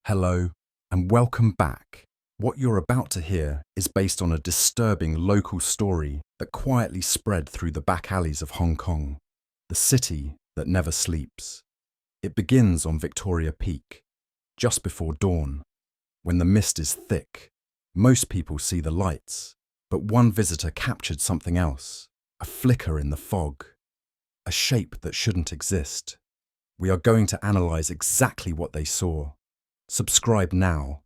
Hello, and welcome back. What you're about to hear is based on a disturbing local story that quietly spread through the back alleys of Hong Kong, the city that never sleeps. It begins on Victoria Peak, just before dawn, when the mist is thick. Most people see the lights, but one visitor captured something else, a flicker in the fog, a shape that shouldn't exist. We are going to analyze exactly what they saw. Subscribe now,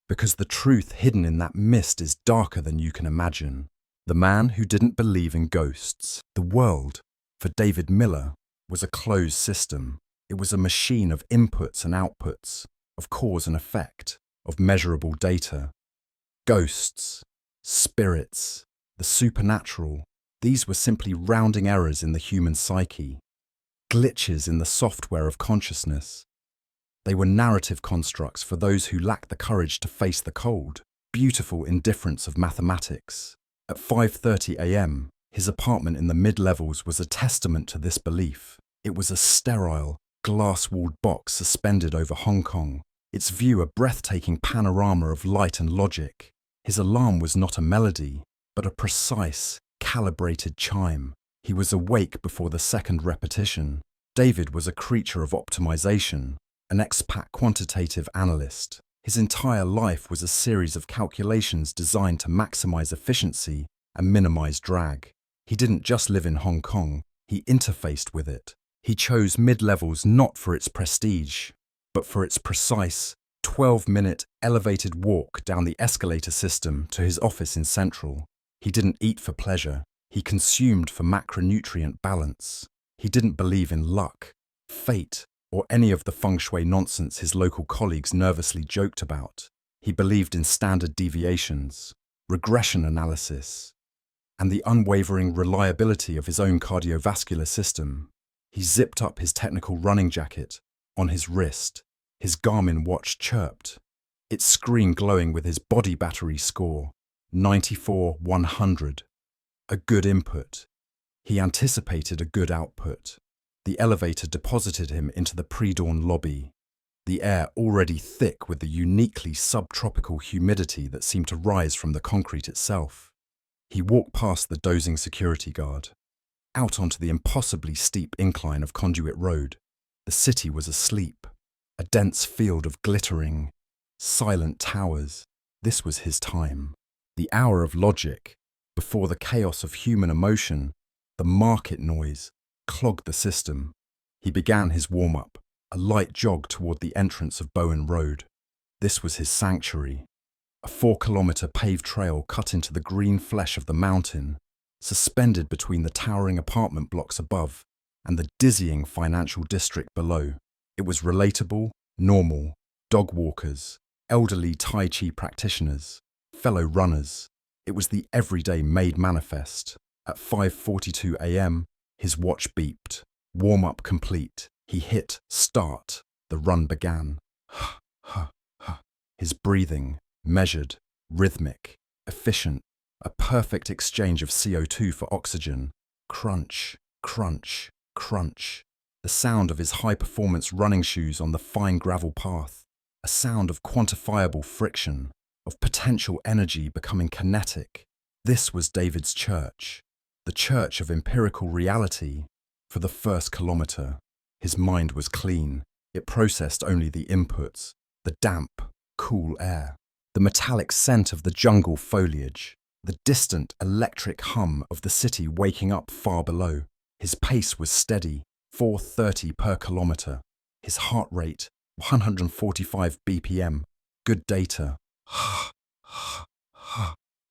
because the truth hidden in that mist is darker than you can imagine. The man who didn't believe in ghosts. The world, for David Miller, was a closed system. It was a machine of inputs and outputs, of cause and effect, of measurable data. Ghosts, spirits, the supernatural, these were simply rounding errors in the human psyche, glitches in the software of consciousness. They were narrative constructs for those who lacked the courage to face the cold, beautiful indifference of mathematics. At 5:30 a.m., his apartment in the mid-levels was a testament to this belief. It was a sterile, glass-walled box suspended over Hong Kong, its view a breathtaking panorama of light and logic. His alarm was not a melody, but a precise, calibrated chime. He was awake before the second repetition. David was a creature of optimization, an expat quantitative analyst. His entire life was a series of calculations designed to maximize efficiency and minimize drag. He didn't just live in Hong Kong, he interfaced with it. He chose mid-levels not for its prestige, but for its precise, 12-minute elevated walk down the escalator system to his office in Central. He didn't eat for pleasure, he consumed for macronutrient balance. He didn't believe in luck, fate, or any of the feng shui nonsense his local colleagues nervously joked about. He believed in standard deviations, regression analysis, and the unwavering reliability of his own cardiovascular system. He zipped up his technical running jacket on his wrist. His Garmin watch chirped, its screen glowing with his body battery score, 94/100. A good input. He anticipated a good output. The elevator deposited him into the pre-dawn lobby, the air already thick with the uniquely subtropical humidity that seemed to rise from the concrete itself. He walked past the dozing security guard, out onto the impossibly steep incline of Conduit Road. The city was asleep, a dense field of glittering, silent towers. This was his time, the hour of logic, before the chaos of human emotion, the market noise, clogged the system. He began his warm-up, a light jog toward the entrance of Bowen Road. This was his sanctuary, a 4-kilometre paved trail cut into the green flesh of the mountain, suspended between the towering apartment blocks above and the dizzying financial district below. It was relatable, normal, dog walkers, elderly Tai Chi practitioners, fellow runners. It was the everyday made manifest. At 5:42 a.m., his watch beeped. Warm-up complete. He hit start. The run began. His breathing, measured, rhythmic, efficient, a perfect exchange of CO2 for oxygen. Crunch, crunch, crunch. The sound of his high-performance running shoes on the fine gravel path. A sound of quantifiable friction, of potential energy becoming kinetic. This was David's church. The church of empirical reality. For the first kilometre, his mind was clean. It processed only the inputs, the damp, cool air, the metallic scent of the jungle foliage, the distant electric hum of the city waking up far below. His pace was steady, 4:30 per kilometre. His heart rate, 145 BPM. Good data.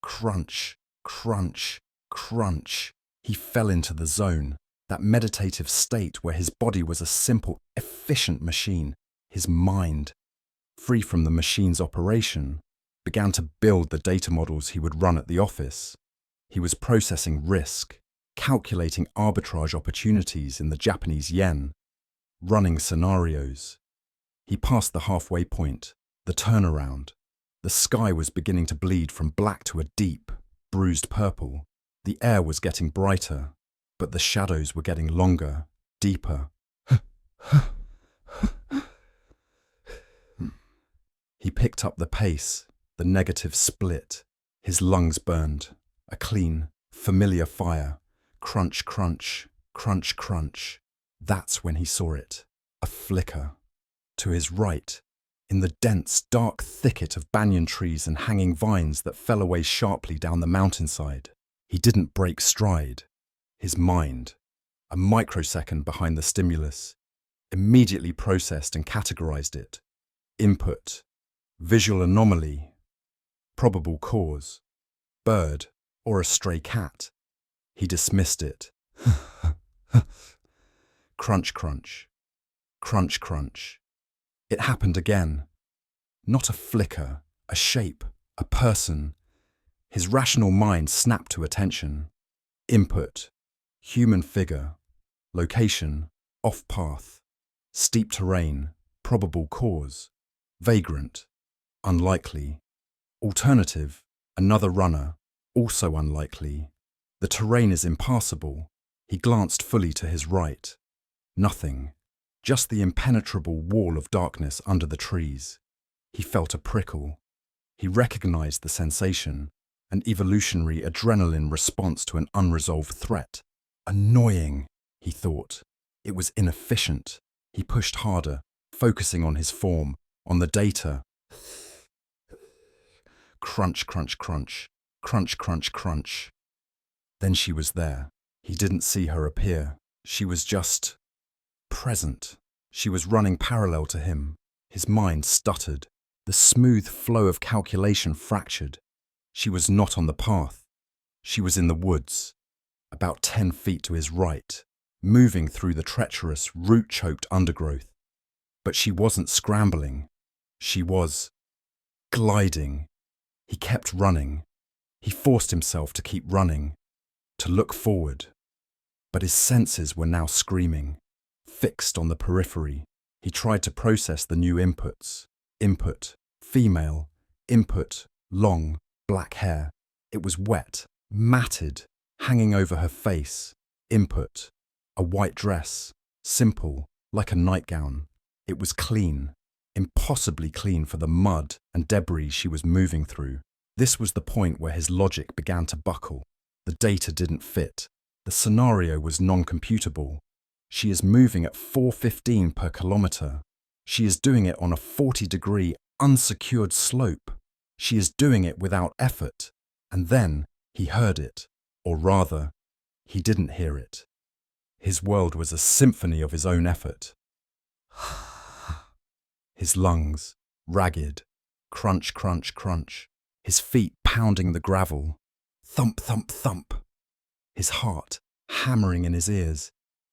Crunch, crunch, crunch. He fell into the zone, that meditative state where his body was a simple, efficient machine. His mind, free from the machine's operation, began to build the data models he would run at the office. He was processing risk, calculating arbitrage opportunities in the Japanese yen, running scenarios. He passed the halfway point, the turnaround. The sky was beginning to bleed from black to a deep, bruised purple. The air was getting brighter, but the shadows were getting longer, deeper. picked up the pace, the negative split. His lungs burned. A clean, familiar fire. Crunch, crunch, crunch, crunch. That's when he saw it. A flicker. To his right, in the dense, dark thicket of banyan trees and hanging vines that fell away sharply down the mountainside. He didn't break stride. His mind, a microsecond behind the stimulus, immediately processed and categorized it. Input, visual anomaly, probable cause, bird or a stray cat. He dismissed it. Crunch, crunch, crunch, crunch. It happened again. Not a flicker, a shape, a person. His rational mind snapped to attention. Input, human figure, location, off-path, steep terrain, probable cause, vagrant, unlikely, alternative, another runner, also unlikely. The terrain is impassable. He glanced fully to his right. Nothing, just the impenetrable wall of darkness under the trees. He felt a prickle. He recognized the sensation, an evolutionary adrenaline response to an unresolved threat. Annoying, he thought. It was inefficient. He pushed harder, focusing on his form, on the data. Crunch, crunch, crunch, crunch, crunch, crunch. Then she was there. He didn't see her appear. She was just present. She was running parallel to him. His mind stuttered. The smooth flow of calculation fractured. She was not on the path. She was in the woods, about 10 feet to his right, moving through the treacherous, root-choked undergrowth. But she wasn't scrambling. She was gliding. He kept running. He forced himself to keep running, to look forward. But his senses were now screaming, fixed on the periphery. He tried to process the new inputs. Input, female. Input, long, black hair. It was wet, matted, hanging over her face. Input, a white dress, simple, like a nightgown. It was clean, impossibly clean for the mud and debris she was moving through. This was the point where his logic began to buckle. The data didn't fit. The scenario was non-computable. She is moving at 415 per kilometre. She is doing it on a 40-degree, unsecured slope. She is doing it without effort. And then he heard it. Or rather, he didn't hear it. His world was a symphony of his own effort. His lungs, ragged, crunch, crunch, crunch. His feet pounding the gravel. Thump, thump, thump. His heart hammering in his ears.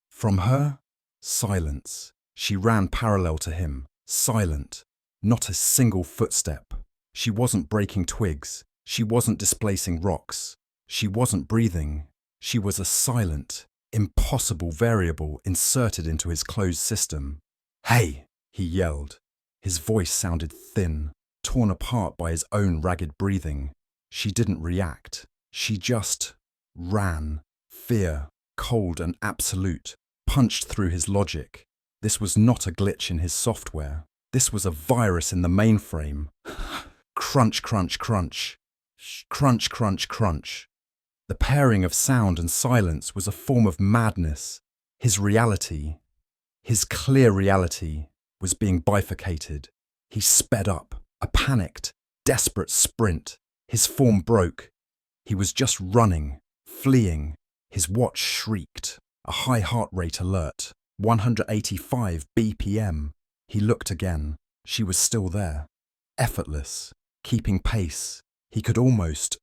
From her, silence. She ran parallel to him, silent. Not a single footstep. She wasn't breaking twigs. She wasn't displacing rocks. She wasn't breathing. She was a silent, impossible variable inserted into his closed system. "Hey!" he yelled. His voice sounded thin, torn apart by his own ragged breathing. She didn't react. She just ran. Fear, cold and absolute, punched through his logic. This was not a glitch in his software. This was a virus in the mainframe. Crunch, crunch, crunch. Crunch, crunch, crunch. The pairing of sound and silence was a form of madness. His reality, his clear reality, was being bifurcated. He sped up, a panicked, desperate sprint. His form broke. He was just running, fleeing. His watch shrieked, a high heart rate alert, 185 BPM. He looked again. She was still there, effortless, keeping pace. He could almost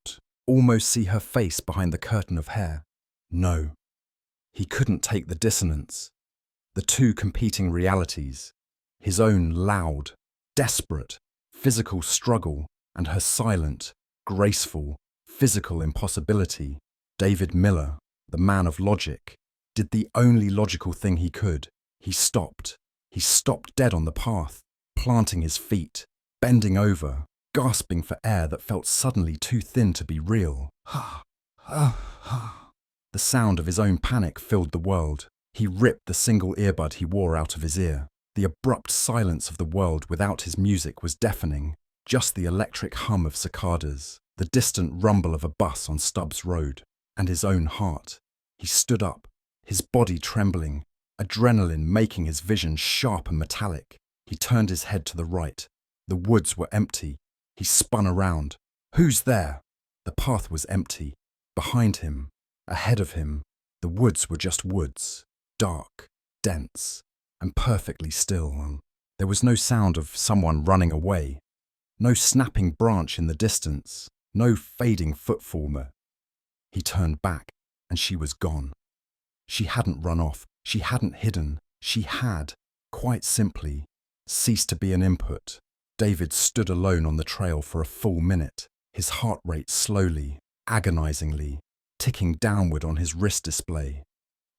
see her face behind the curtain of hair. No, he couldn't take the dissonance. The two competing realities, his own loud, desperate, physical struggle and her silent, graceful, physical impossibility. David Miller, the man of logic, did the only logical thing he could. He stopped. He stopped dead on the path, planting his feet, bending over, gasping for air that felt suddenly too thin to be real. The sound of his own panic filled the world. He ripped the single earbud he wore out of his ear. The abrupt silence of the world without his music was deafening. just the electric hum of cicadas, the distant rumble of a bus on Stubbs Road, and his own heart. He stood up, his body trembling, adrenaline making his vision sharp and metallic. He turned his head to the right. The woods were empty. He spun around. Who's there? The path was empty. Behind him, ahead of him, the woods were just woods, dark, dense, and perfectly still. There was no sound of someone running away, no snapping branch in the distance, no fading footfall. He turned back, and she was gone. She hadn't run off, she hadn't hidden, she had, quite simply, ceased to be an input. David stood alone on the trail for a full minute, his heart rate slowly, agonizingly, ticking downward on his wrist display.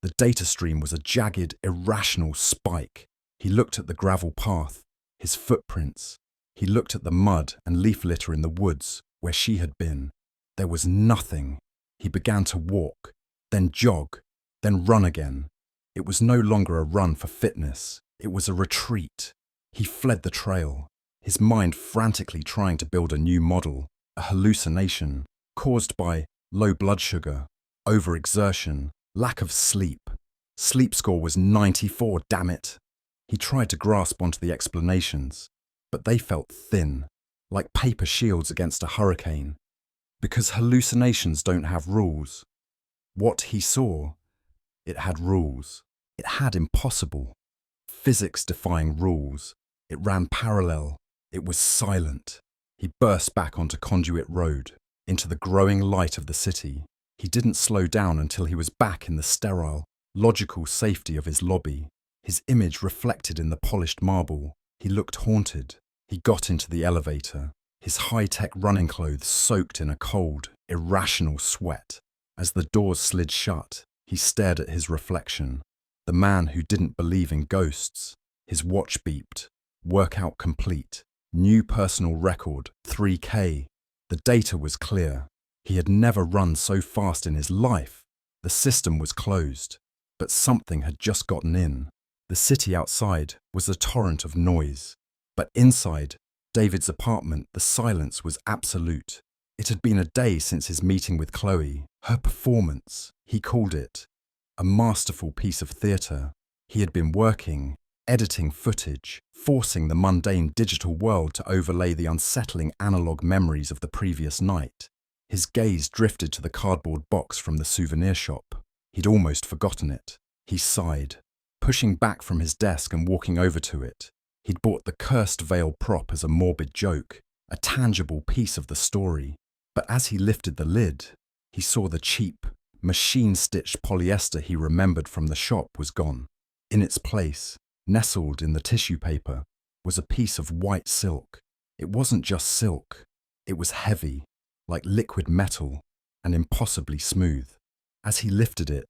The data stream was a jagged, irrational spike. He looked at the gravel path, his footprints. He looked at the mud and leaf litter in the woods where she had been. There was nothing. He began to walk, then jog, then run again. It was no longer a run for fitness. It was a retreat. He fled the trail, his mind frantically trying to build a new model, a hallucination caused by low blood sugar, overexertion, lack of sleep. Sleep score was 94, damn it. He tried to grasp onto the explanations, but they felt thin, like paper shields against a hurricane. Because hallucinations don't have rules. What he saw, it had rules. It had impossible, physics-defying rules. It ran parallel. It was silent. He burst back onto Conduit Road, into the growing light of the city. He didn't slow down until he was back in the sterile, logical safety of his lobby, his image reflected in the polished marble. He looked haunted. He got into the elevator, his high-tech running clothes soaked in a cold, irrational sweat. As the doors slid shut, he stared at his reflection, the man who didn't believe in ghosts. His watch beeped. Workout complete. New personal record, 3K. The data was clear. He had never run so fast in his life. The system was closed, but something had just gotten in. The city outside was a torrent of noise, but inside David's apartment, the silence was absolute. It had been a day since his meeting with Chloe, her performance. He called it a masterful piece of theatre. He had been working, editing footage, forcing the mundane digital world to overlay the unsettling analog memories of the previous night. His gaze drifted to the cardboard box from the souvenir shop. He'd almost forgotten it. He sighed, pushing back from his desk and walking over to it. He'd bought the cursed veil prop as a morbid joke, a tangible piece of the story. But as he lifted the lid, he saw the cheap, machine-stitched polyester he remembered from the shop was gone. In its place, nestled in the tissue paper, was a piece of white silk. It wasn't just silk. It was heavy, like liquid metal, and impossibly smooth. As he lifted it,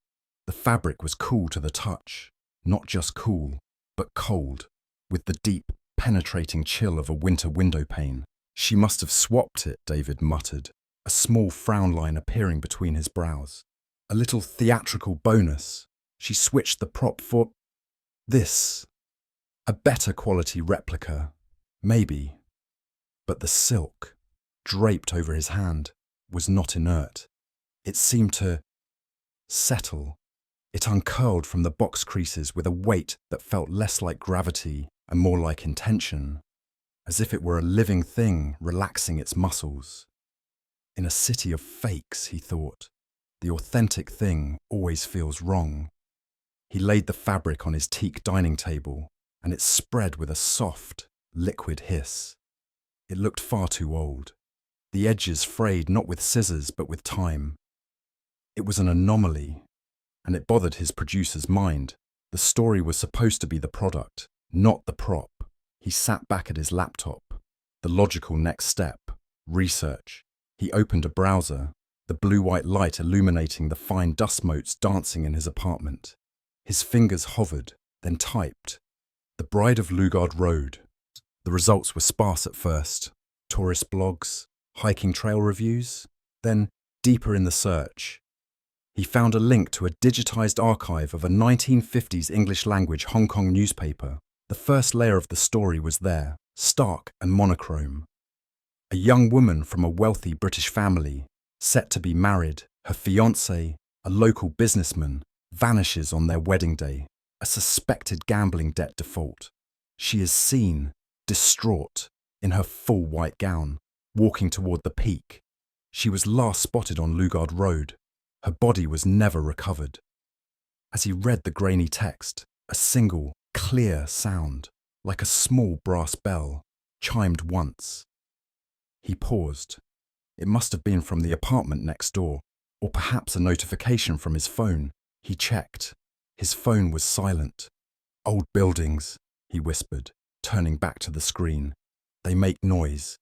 the fabric was cool to the touch. Not just cool, but cold, with the deep, penetrating chill of a winter window pane. She must have swapped it, David muttered, a small frown line appearing between his brows. A little theatrical bonus. She switched the prop for this. A better quality replica, maybe. But the silk, draped over his hand, was not inert. It seemed to settle. It uncurled from the box creases with a weight that felt less like gravity and more like intention, as if it were a living thing relaxing its muscles. In a city of fakes, he thought, the authentic thing always feels wrong. He laid the fabric on his teak dining table, and it spread with a soft, liquid hiss. It looked far too old. The edges frayed not with scissors but with time. It was an anomaly, and it bothered his producer's mind. The story was supposed to be the product, not the prop. He sat back at his laptop. The logical next step, research. He opened a browser, the blue-white light illuminating the fine dust motes dancing in his apartment. His fingers hovered, then typed. The Bride of Lugard Road. The results were sparse at first. Tourist blogs, hiking trail reviews. Then, deeper in the search, he found a link to a digitized archive of a 1950s English-language Hong Kong newspaper. The first layer of the story was there, stark and monochrome. A young woman from a wealthy British family, set to be married, her fiancé, a local businessman, vanishes on their wedding day, a suspected gambling debt default. She is seen, distraught, in her full white gown, walking toward the peak. She was last spotted on Lugard Road. Her body was never recovered. As he read the grainy text, a single, clear sound, like a small brass bell, chimed once. He paused. It must have been from the apartment next door, or perhaps a notification from his phone. He checked. His phone was silent. "Old buildings," he whispered, turning back to the screen. "They make noise."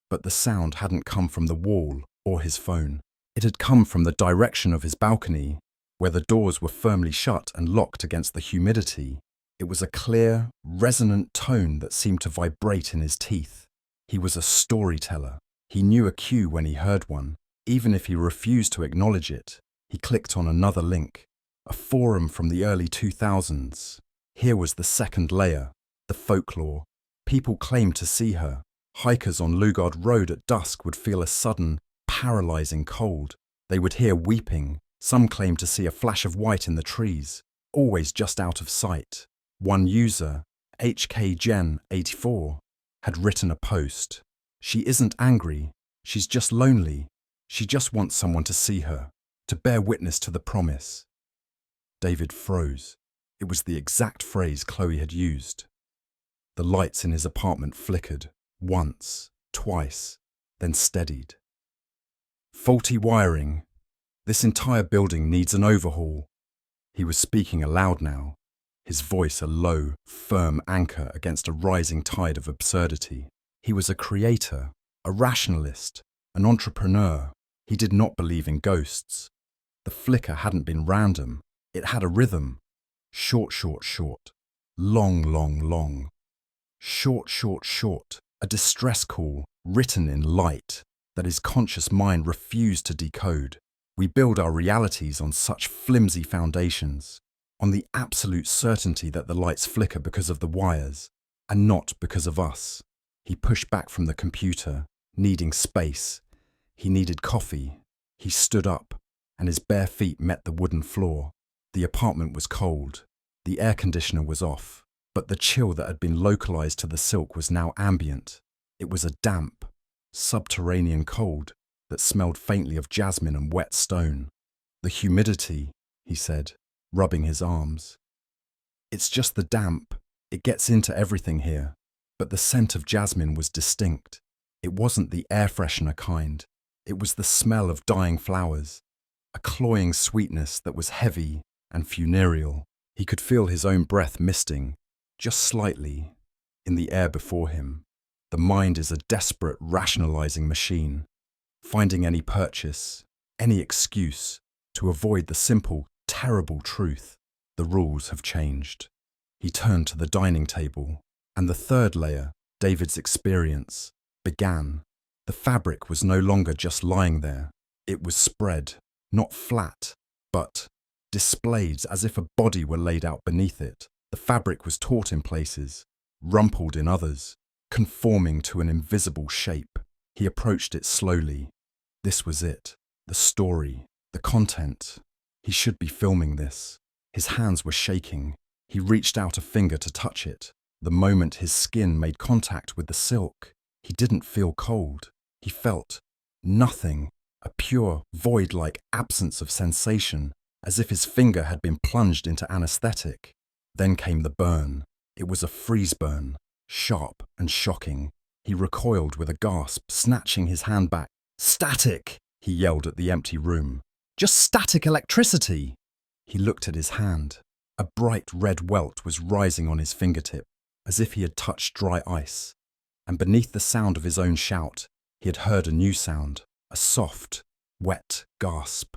But the sound hadn't come from the wall or his phone. It had come from the direction of his balcony, where the doors were firmly shut and locked against the humidity. It was a clear, resonant tone that seemed to vibrate in his teeth. He was a storyteller. He knew a cue when he heard one, even if he refused to acknowledge it. He clicked on another link. A forum from the early 2000s. Here was the second layer, the folklore. People claimed to see her. Hikers on Lugard Road at dusk would feel a sudden, paralyzing cold. They would hear weeping. Some claimed to see a flash of white in the trees, always just out of sight. One user, HKGen84, had written a post. "She isn't angry, she's just lonely. She just wants someone to see her, to bear witness to the promise." David froze. It was the exact phrase Chloe had used. The lights in his apartment flickered, once, twice, then steadied. "Faulty wiring. This entire building needs an overhaul." He was speaking aloud now, his voice a low, firm anchor against a rising tide of absurdity. He was a creator, a rationalist, an entrepreneur. He did not believe in ghosts. The flicker hadn't been random. It had a rhythm. Short, short, short. Long, long, long. Short, short, short. A distress call written in light that his conscious mind refused to decode. We build our realities on such flimsy foundations, on the absolute certainty that the lights flicker because of the wires, and not because of us. He pushed back from the computer, needing space. He needed coffee. He stood up, and his bare feet met the wooden floor. The apartment was cold. The air conditioner was off, but the chill that had been localized to the silk was now ambient. It was a damp, subterranean cold that smelled faintly of jasmine and wet stone. "The humidity," he said, rubbing his arms. "It's just the damp. It gets into everything here." But the scent of jasmine was distinct. It wasn't the air freshener kind. It was the smell of dying flowers, a cloying sweetness that was heavy and funereal. He could feel his own breath misting, just slightly, in the air before him. The mind is a desperate, rationalizing machine, finding any purchase, any excuse to avoid the simple, terrible truth. The rules have changed. He turned to the dining table, and the third layer, David's experience, began. The fabric was no longer just lying there. It was spread, not flat, but displayed as if a body were laid out beneath it. The fabric was taut in places, rumpled in others, conforming to an invisible shape. He approached it slowly. This was it, the story, the content. He should be filming this. His hands were shaking. He reached out a finger to touch it. The moment his skin made contact with the silk, he didn't feel cold. He felt nothing, a pure, void-like absence of sensation, as if his finger had been plunged into anesthetic. Then came the burn. It was a freeze burn, sharp and shocking. He recoiled with a gasp, snatching his hand back. "Static!" he yelled at the empty room. "Just static electricity!" He looked at his hand. A bright red welt was rising on his fingertip, as if he had touched dry ice. And beneath the sound of his own shout, he had heard a new sound, a soft, wet gasp,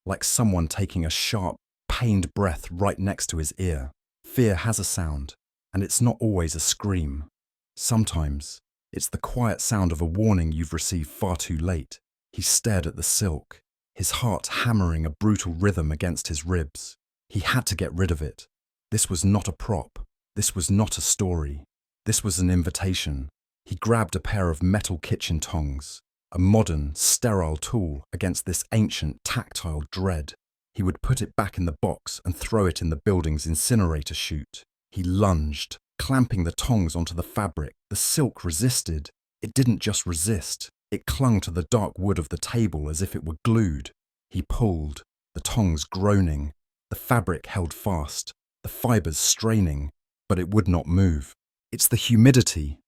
like someone taking a sharp, pained breath right next to his ear. Fear has a sound, and it's not always a scream. Sometimes, it's the quiet sound of a warning you've received far too late. He stared at the silk, his heart hammering a brutal rhythm against his ribs. He had to get rid of it. This was not a prop. This was not a story. This was an invitation. He grabbed a pair of metal kitchen tongs, a modern, sterile tool against this ancient, tactile dread. He would put it back in the box and throw it in the building's incinerator chute. He lunged, clamping the tongs onto the fabric. The silk resisted. It didn't just resist. It clung to the dark wood of the table as if it were glued. He pulled, the tongs groaning. The fabric held fast, the fibers straining, but it would not move. It's the humidity,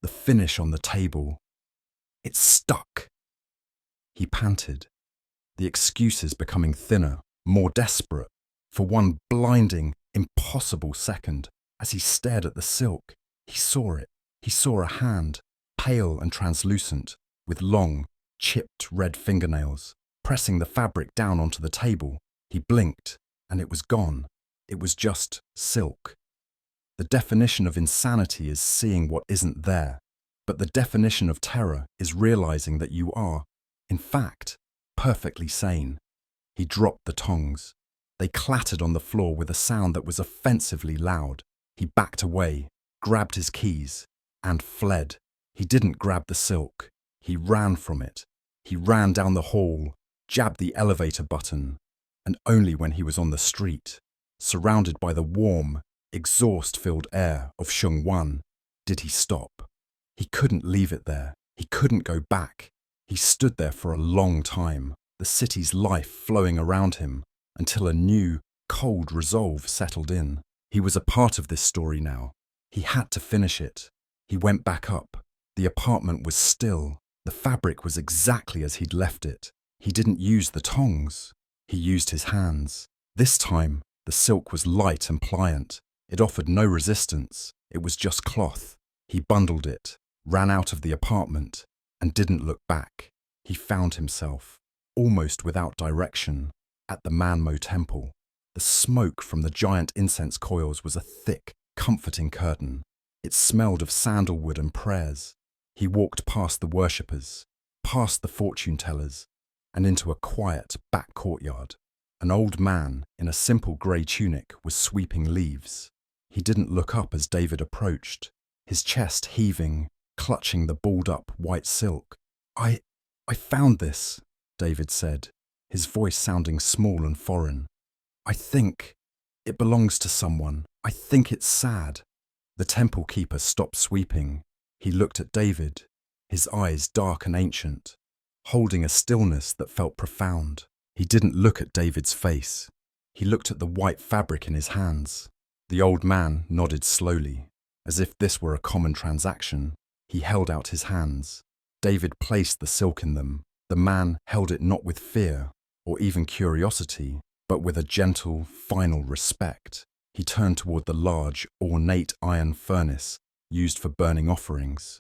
the finish on the table. It's stuck. He panted, the excuses becoming thinner, more desperate. For one blinding, impossible second, as he stared at the silk, he saw it. He saw a hand, pale and translucent, with long, chipped red fingernails, pressing the fabric down onto the table. He blinked, and it was gone. It was just silk. The definition of insanity is seeing what isn't there, but the definition of terror is realizing that you are, in fact, perfectly sane. He dropped the tongs. They clattered on the floor with a sound that was offensively loud. He backed away, grabbed his keys, and fled. He didn't grab the silk. He ran from it. He ran down the hall, jabbed the elevator button, and only when he was on the street, surrounded by the warm, exhaust-filled air of Shungwan, did he stop. He couldn't leave it there. He couldn't go back. He stood there for a long time, the city's life flowing around him, until a new, cold resolve settled in. He was a part of this story now. He had to finish it. He went back up. The apartment was still. The fabric was exactly as he'd left it. He didn't use the tongs. He used his hands. This time, the silk was light and pliant. It offered no resistance. It was just cloth. He bundled it, ran out of the apartment, and didn't look back. He found himself, almost without direction, at the Manmo temple. The smoke from the giant incense coils was a thick, comforting curtain. It smelled of sandalwood and prayers. He walked past the worshippers, past the fortune tellers, and into a quiet back courtyard. An old man in a simple grey tunic was sweeping leaves. He didn't look up as David approached, his chest heaving, clutching the balled-up white silk. I found this, David said, his voice sounding small and foreign. I think it belongs to someone. I think it's sad. The temple keeper stopped sweeping. He looked at David, his eyes dark and ancient, holding a stillness that felt profound. He didn't look at David's face. He looked at the white fabric in his hands. The old man nodded slowly, as if this were a common transaction. He held out his hands. David placed the silk in them. The man held it not with fear or even curiosity, but with a gentle, final respect. He turned toward the large, ornate iron furnace used for burning offerings.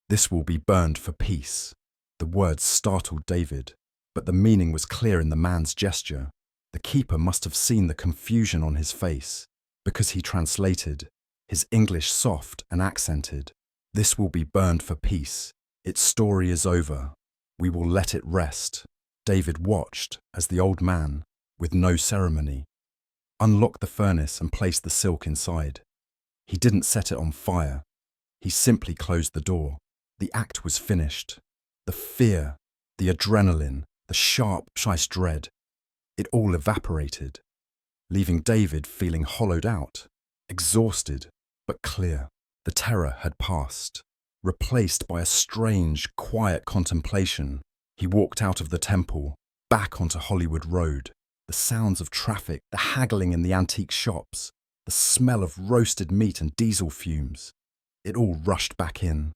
This will be burned for peace. The words startled David, but the meaning was clear in the man's gesture. The keeper must have seen the confusion on his face, because he translated, his English soft and accented. This will be burned for peace. Its story is over. We will let it rest. David watched as the old man, with no ceremony, unlocked the furnace and placed the silk inside. He didn't set it on fire. He simply closed the door. The act was finished. The fear, the adrenaline, the sharp, precise dread, it all evaporated, leaving David feeling hollowed out, exhausted, but clear. The terror had passed, replaced by a strange, quiet contemplation. He walked out of the temple, back onto Hollywood Road. The sounds of traffic, the haggling in the antique shops, the smell of roasted meat and diesel fumes, it all rushed back in,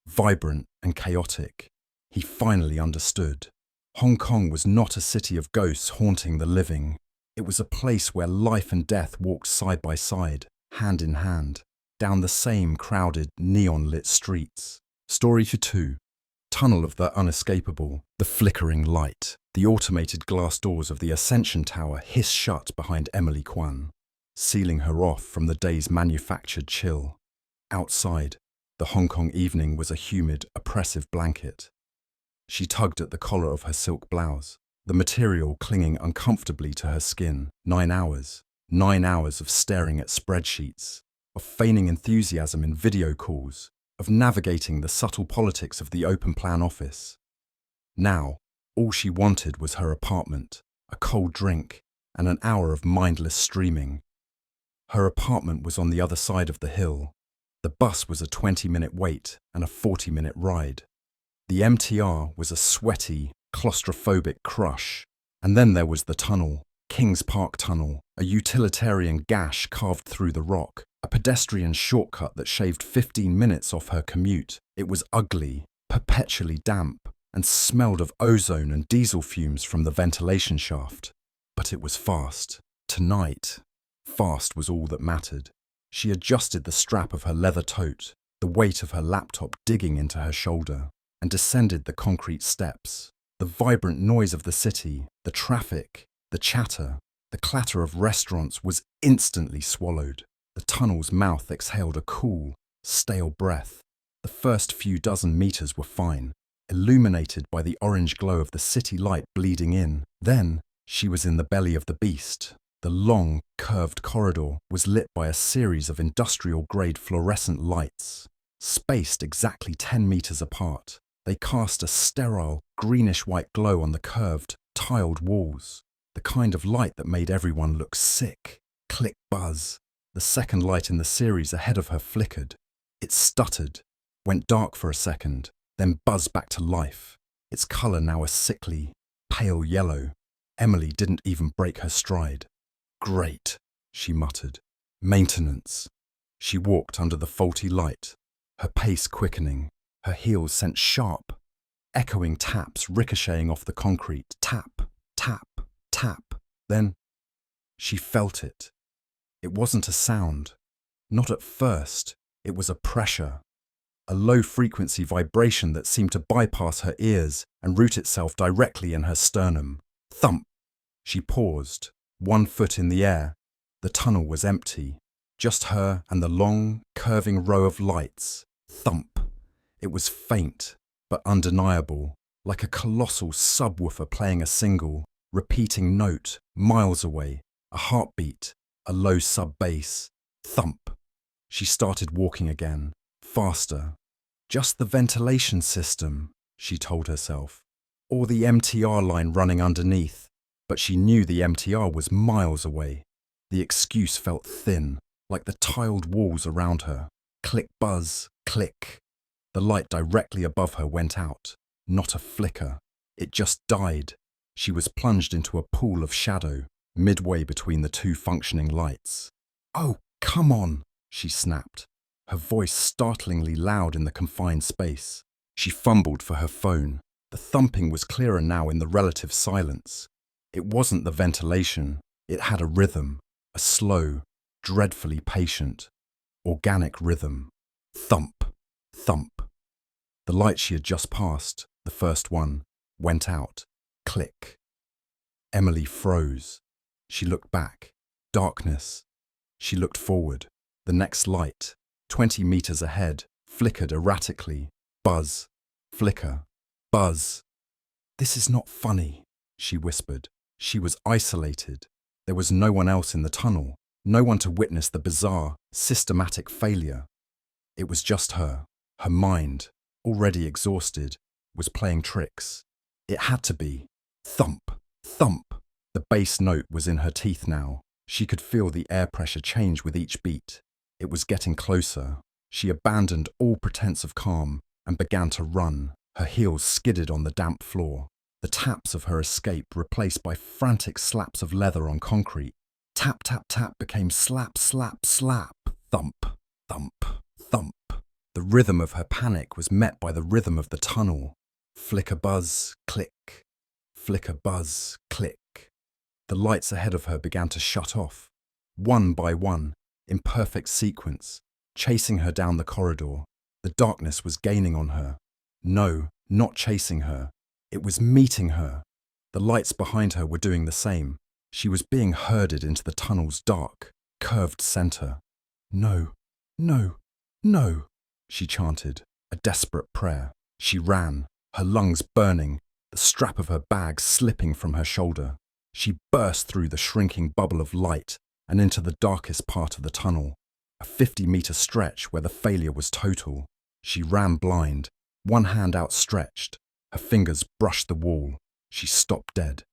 vibrant and chaotic. He finally understood. Hong Kong was not a city of ghosts haunting the living. It was a place where life and death walked side by side, hand in hand, down the same crowded, neon-lit streets. Story for two. Tunnel of the unescapable, the flickering light. The automated glass doors of the Ascension Tower hiss shut behind Emily Kwan, sealing her off from the day's manufactured chill. Outside, the Hong Kong evening was a humid, oppressive blanket. She tugged at the collar of her silk blouse, the material clinging uncomfortably to her skin. 9 hours. 9 hours of staring at spreadsheets, of feigning enthusiasm in video calls, of navigating the subtle politics of the open-plan office. Now, all she wanted was her apartment, a cold drink, and an hour of mindless streaming. Her apartment was on the other side of the hill. The bus was a 20-minute wait and a 40-minute ride. The MTR was a sweaty, claustrophobic crush. And then there was the tunnel, Kings Park Tunnel, a utilitarian gash carved through the rock, a pedestrian shortcut that shaved 15 minutes off her commute. It was ugly, perpetually damp, and smelled of ozone and diesel fumes from the ventilation shaft. But it was fast. Tonight, fast was all that mattered. She adjusted the strap of her leather tote, the weight of her laptop digging into her shoulder, and descended the concrete steps. The vibrant noise of the city, the traffic, the chatter, the clatter of restaurants was instantly swallowed. The tunnel's mouth exhaled a cool, stale breath. The first few dozen meters were fine, illuminated by the orange glow of the city light bleeding in. Then, she was in the belly of the beast. The long, curved corridor was lit by a series of industrial-grade fluorescent lights, spaced exactly 10 meters apart. They cast a sterile, greenish-white glow on the curved, tiled walls, the kind of light that made everyone look sick. Click buzz. The second light in the series ahead of her flickered. It stuttered, went dark for a second, then buzzed back to life, its colour now a sickly, pale yellow. Emily didn't even break her stride. Great, she muttered. Maintenance. She walked under the faulty light, her pace quickening. Her heels sent sharp, echoing taps ricocheting off the concrete. Tap, tap, tap. Then she felt it. It wasn't a sound. Not at first. It was a pressure. A low-frequency vibration that seemed to bypass her ears and root itself directly in her sternum. Thump. She paused, one foot in the air. The tunnel was empty. Just her and the long, curving row of lights. Thump. It was faint, but undeniable, like a colossal subwoofer playing a single, repeating note, miles away, a heartbeat, a low sub-bass. Thump. She started walking again, faster. Just the ventilation system, she told herself, or the MTR line running underneath, but she knew the MTR was miles away. The excuse felt thin, like the tiled walls around her. Click buzz, click. The light directly above her went out. Not a flicker. It just died. She was plunged into a pool of shadow, midway between the two functioning lights. "Oh, come on," she snapped, her voice startlingly loud in the confined space. She fumbled for her phone. The thumping was clearer now in the relative silence. It wasn't the ventilation. It had a rhythm, a slow, dreadfully patient, organic rhythm. Thump, thump. The light she had just passed, the first one, went out. Click. Emily froze. She looked back. Darkness. She looked forward. The next light, 20 meters ahead, flickered erratically. Buzz. Flicker. Buzz. "This is not funny," she whispered. She was isolated. There was no one else in the tunnel, no one to witness the bizarre, systematic failure. It was just her. Her mind, already exhausted, was playing tricks. It had to be. Thump, thump. The bass note was in her teeth now. She could feel the air pressure change with each beat. It was getting closer. She abandoned all pretense of calm and began to run. Her heels skidded on the damp floor. The taps of her escape replaced by frantic slaps of leather on concrete. Tap, tap, tap became slap, slap, slap. Thump, thump, thump. The rhythm of her panic was met by the rhythm of the tunnel. Flicker buzz, click. Flicker buzz, click. The lights ahead of her began to shut off, one by one, in perfect sequence, chasing her down the corridor. The darkness was gaining on her. No, not chasing her. It was meeting her. The lights behind her were doing the same. She was being herded into the tunnel's dark, curved center. "No, no, no," she chanted, a desperate prayer. She ran, her lungs burning, the strap of her bag slipping from her shoulder. She burst through the shrinking bubble of light and into the darkest part of the tunnel, a 50-meter stretch where the failure was total. She ran blind, one hand outstretched. Her fingers brushed the wall. She stopped dead.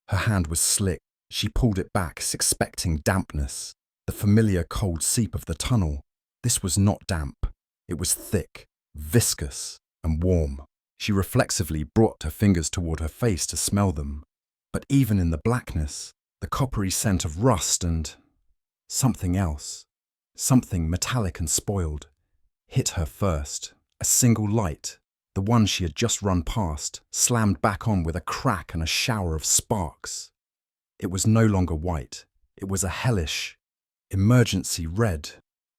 Her hand was slick. She pulled it back, expecting dampness. The familiar cold seep of the tunnel. This was not damp. It was thick, viscous, and warm. She reflexively brought her fingers toward her face to smell them. But even in the blackness, the coppery scent of rust and something else, something metallic and spoiled, hit her first. A single light, the one she had just run past, slammed back on with a crack and a shower of sparks. It was no longer white. It was a hellish, emergency red,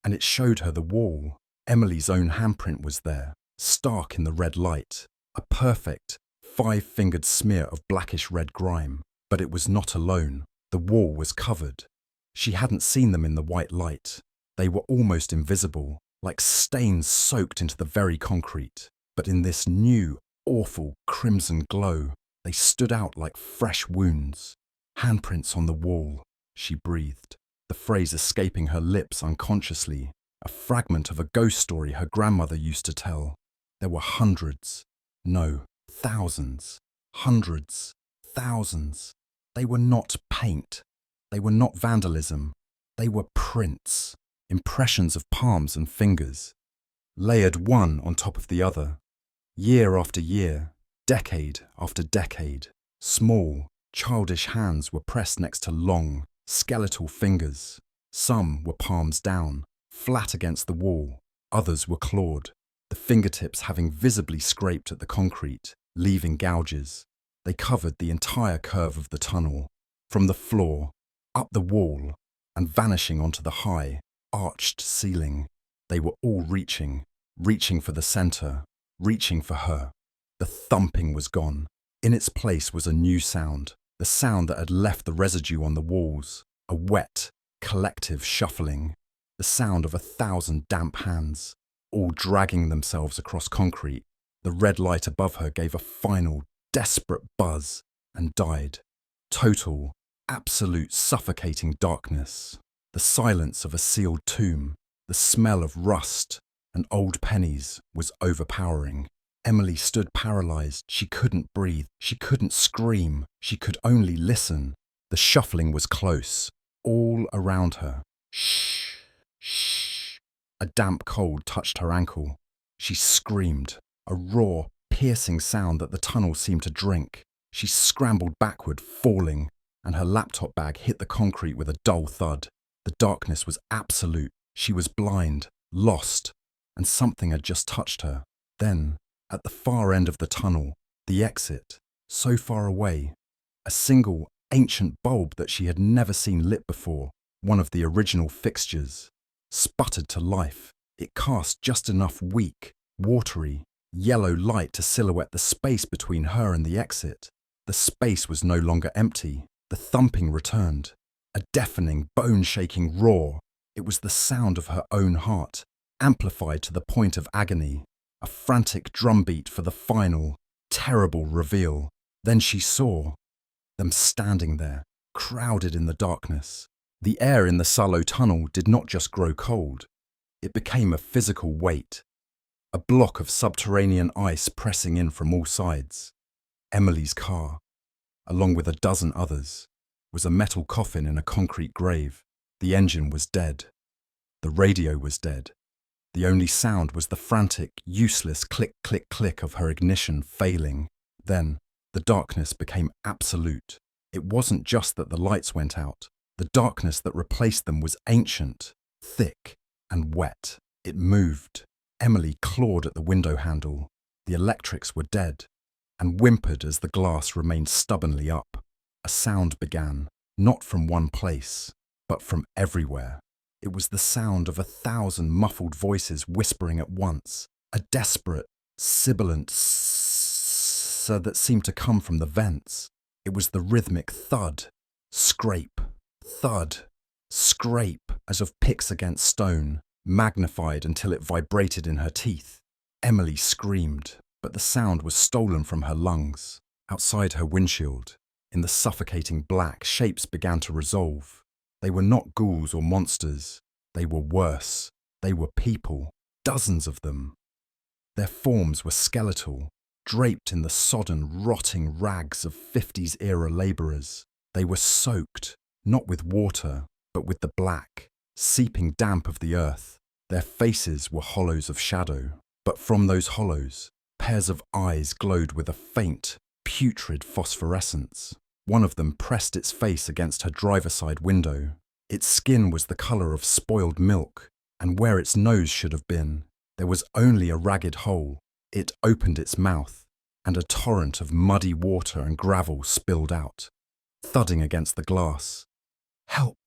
and it showed her the wall. Emily's own handprint was there, stark in the red light, a perfect, five-fingered smear of blackish red grime. But it was not alone. The wall was covered. She hadn't seen them in the white light. They were almost invisible, like stains soaked into the very concrete. But in this new, awful crimson glow, they stood out like fresh wounds. Handprints on the wall, she breathed, the phrase escaping her lips unconsciously, a fragment of a ghost story her grandmother used to tell. There were hundreds, no, thousands, hundreds, thousands. They were not paint. They were not vandalism. They were prints, impressions of palms and fingers, layered one on top of the other. Year after year, decade after decade, small, childish hands were pressed next to long, skeletal fingers. Some were palms down, flat against the wall. Others were clawed, the fingertips having visibly scraped at the concrete, leaving gouges. They covered the entire curve of the tunnel, from the floor, up the wall, and vanishing onto the high, arched ceiling. They were all reaching for the center, reaching for her. The thumping was gone. In its place was a new sound, the sound that had left the residue on the walls, a wet, collective shuffling, the sound of 1,000 damp hands, all dragging themselves across concrete. The red light above her gave a final, desperate buzz and died. Total, absolute suffocating darkness. The silence of a sealed tomb, the smell of rust and old pennies was overpowering. Emily stood paralyzed. She couldn't breathe. She couldn't scream. She could only listen. The shuffling was close, all around her. Shh, shh. A damp cold touched her ankle. She screamed, a raw, piercing sound that the tunnel seemed to drink. She scrambled backward, falling, and her laptop bag hit the concrete with a dull thud. The darkness was absolute. She was blind, lost, and something had just touched her. Then, at the far end of the tunnel, the exit, so far away, a single, ancient bulb that she had never seen lit before, one of the original fixtures, sputtered to life. It cast just enough weak, watery, yellow light to silhouette the space between her and the exit. The space was no longer empty. The thumping returned, a deafening, bone-shaking roar. It was the sound of her own heart, amplified to the point of agony, a frantic drumbeat for the final, terrible reveal. Then she saw them standing there, crowded in the darkness. The air in the Salo tunnel did not just grow cold. It became a physical weight, a block of subterranean ice pressing in from all sides. Emily's car, along with a dozen others, was a metal coffin in a concrete grave. The engine was dead. The radio was dead. The only sound was the frantic, useless click, click, click of her ignition failing. Then, the darkness became absolute. It wasn't just that the lights went out. The darkness that replaced them was ancient, thick, and wet. It moved. Emily clawed at the window handle. The electrics were dead, and whimpered as the glass remained stubbornly up. A sound began, not from one place, but from everywhere. It was the sound of 1,000 muffled voices whispering at once, a desperate, sibilant sss that seemed to come from the vents. It was the rhythmic thud, scrape, thud, scrape, as of picks against stone, magnified until it vibrated in her teeth. Emily screamed, but the sound was stolen from her lungs. Outside her windshield, in the suffocating black, shapes began to resolve. They were not ghouls or monsters. They were worse. They were people, dozens of them. Their forms were skeletal, draped in the sodden, rotting rags of 50s-era labourers. They were soaked, not with water, but with the black, seeping damp of the earth. Their faces were hollows of shadow, but from those hollows, pairs of eyes glowed with a faint, putrid phosphorescence. One of them pressed its face against her driver-side window. Its skin was the colour of spoiled milk, and where its nose should have been, there was only a ragged hole. It opened its mouth, and a torrent of muddy water and gravel spilled out, thudding against the glass. "Help!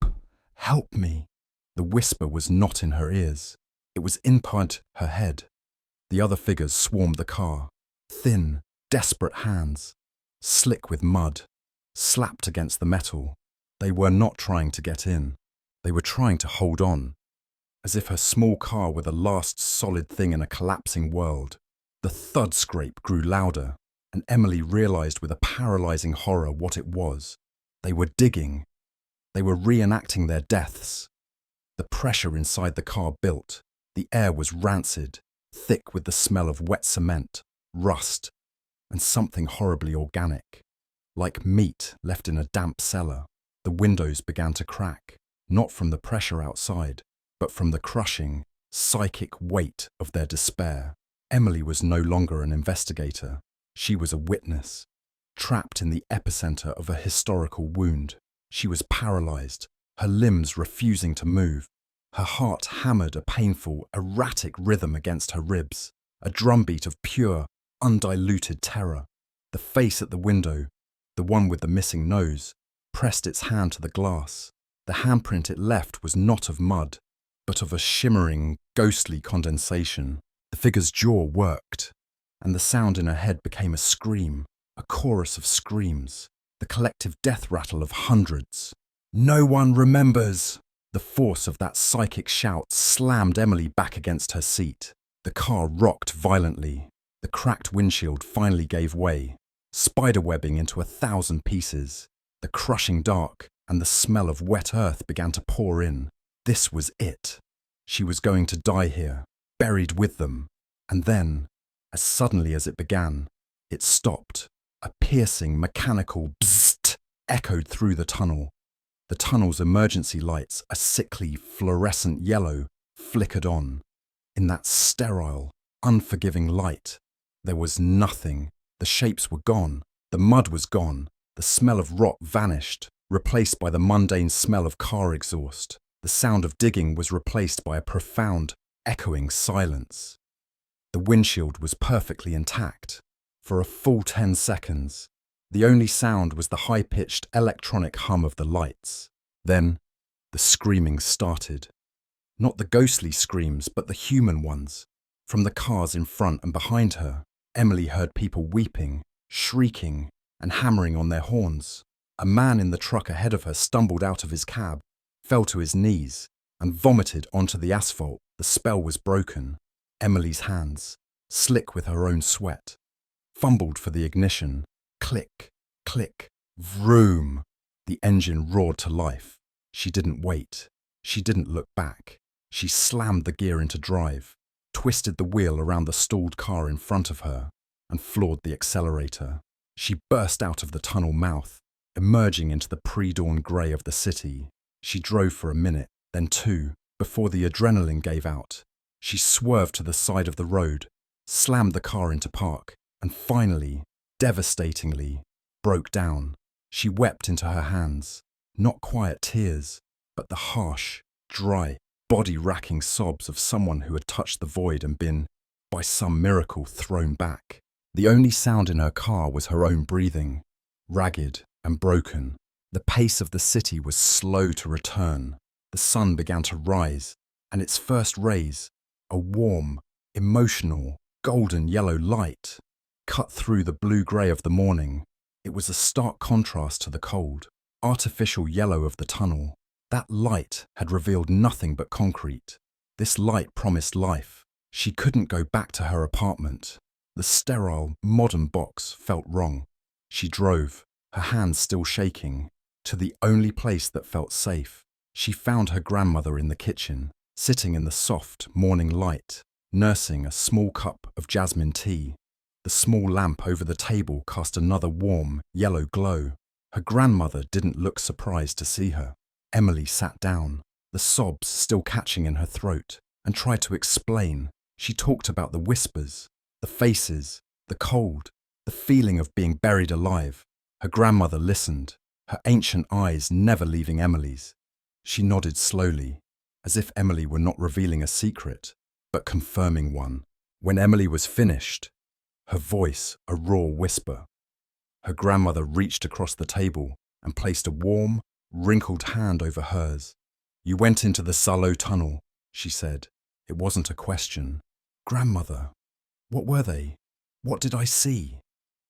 Help me!" The whisper was not in her ears. It was inside her head. The other figures swarmed the car, thin, desperate hands, slick with mud, slapped against the metal. They were not trying to get in. They were trying to hold on, as if her small car were the last solid thing in a collapsing world. The thud scrape grew louder, and Emily realised with a paralysing horror what it was. They were digging. They were reenacting their deaths. The pressure inside the car built. The air was rancid, thick with the smell of wet cement, rust, and something horribly organic. Like meat left in a damp cellar, the windows began to crack, not from the pressure outside, but from the crushing, psychic weight of their despair. Emily was no longer an investigator. She was a witness, trapped in the epicenter of a historical wound. She was paralyzed, her limbs refusing to move. Her heart hammered a painful, erratic rhythm against her ribs, a drumbeat of pure, undiluted terror. The face at the window, the one with the missing nose, pressed its hand to the glass. The handprint it left was not of mud, but of a shimmering, ghostly condensation. The figure's jaw worked, and the sound in her head became a scream, a chorus of screams, the collective death rattle of hundreds. "No one remembers!" The force of that psychic shout slammed Emily back against her seat. The car rocked violently. The cracked windshield finally gave way, spiderwebbing into 1,000 pieces. The crushing dark and the smell of wet earth began to pour in. This was it. She was going to die here, buried with them. And then, as suddenly as it began, it stopped. A piercing, mechanical bzzzt echoed through the tunnel. The tunnel's emergency lights, a sickly, fluorescent yellow, flickered on. In that sterile, unforgiving light, there was nothing. The shapes were gone. The mud was gone. The smell of rot vanished, replaced by the mundane smell of car exhaust. The sound of digging was replaced by a profound, echoing silence. The windshield was perfectly intact. For a full 10 seconds, the only sound was the high-pitched electronic hum of the lights. Then, the screaming started. Not the ghostly screams, but the human ones. From the cars in front and behind her, Emily heard people weeping, shrieking, and hammering on their horns. A man in the truck ahead of her stumbled out of his cab, fell to his knees, and vomited onto the asphalt. The spell was broken. Emily's hands, slick with her own sweat, fumbled for the ignition. Click, click, vroom. The engine roared to life. She didn't wait. She didn't look back. She slammed the gear into drive, twisted the wheel around the stalled car in front of her, and floored the accelerator. She burst out of the tunnel mouth, emerging into the pre-dawn grey of the city. She drove for a minute, then two, before the adrenaline gave out. She swerved to the side of the road, slammed the car into park, and finally, devastatingly, broke down. She wept into her hands, not quiet tears, but the harsh, dry, body-racking sobs of someone who had touched the void and been, by some miracle, thrown back. The only sound in her car was her own breathing, ragged and broken. The pace of the city was slow to return. The sun began to rise, and its first rays, a warm, emotional, golden yellow light, cut through the blue-grey of the morning. It was a stark contrast to the cold, artificial yellow of the tunnel. That light had revealed nothing but concrete. This light promised life. She couldn't go back to her apartment. The sterile, modern box felt wrong. She drove, her hands still shaking, to the only place that felt safe. She found her grandmother in the kitchen, sitting in the soft morning light, nursing a small cup of jasmine tea. The small lamp over the table cast another warm, yellow glow. Her grandmother didn't look surprised to see her. Emily sat down, the sobs still catching in her throat, and tried to explain. She talked about the whispers, the faces, the cold, the feeling of being buried alive. Her grandmother listened, her ancient eyes never leaving Emily's. She nodded slowly, as if Emily were not revealing a secret, but confirming one. When Emily was finished, her voice a raw whisper, her grandmother reached across the table and placed a warm, wrinkled hand over hers. "You went into the Salo tunnel," she said. It wasn't a question. "Grandmother, what were they? What did I see?"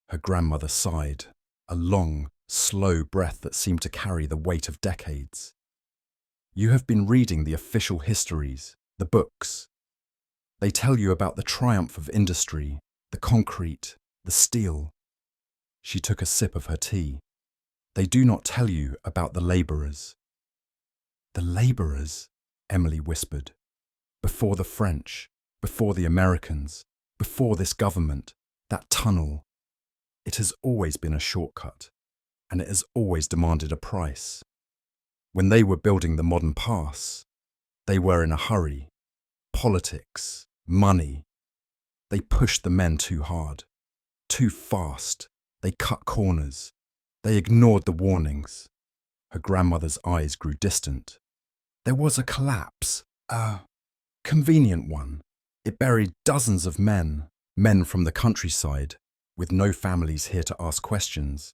Her grandmother sighed, a long, slow breath that seemed to carry the weight of decades. "You have been reading the official histories, the books. They tell you about the triumph of industry, the concrete, the steel." She took a sip of her tea. "They do not tell you about the labourers." "The labourers?" Emily whispered. "Before the French, before the Americans, before this government, that tunnel. It has always been a shortcut, and it has always demanded a price. When they were building the modern pass, they were in a hurry. Politics, money. They pushed the men too hard, too fast. They cut corners. They ignored the warnings." Her grandmother's eyes grew distant. "There was a collapse, a convenient one. It buried dozens of men from the countryside, with no families here to ask questions.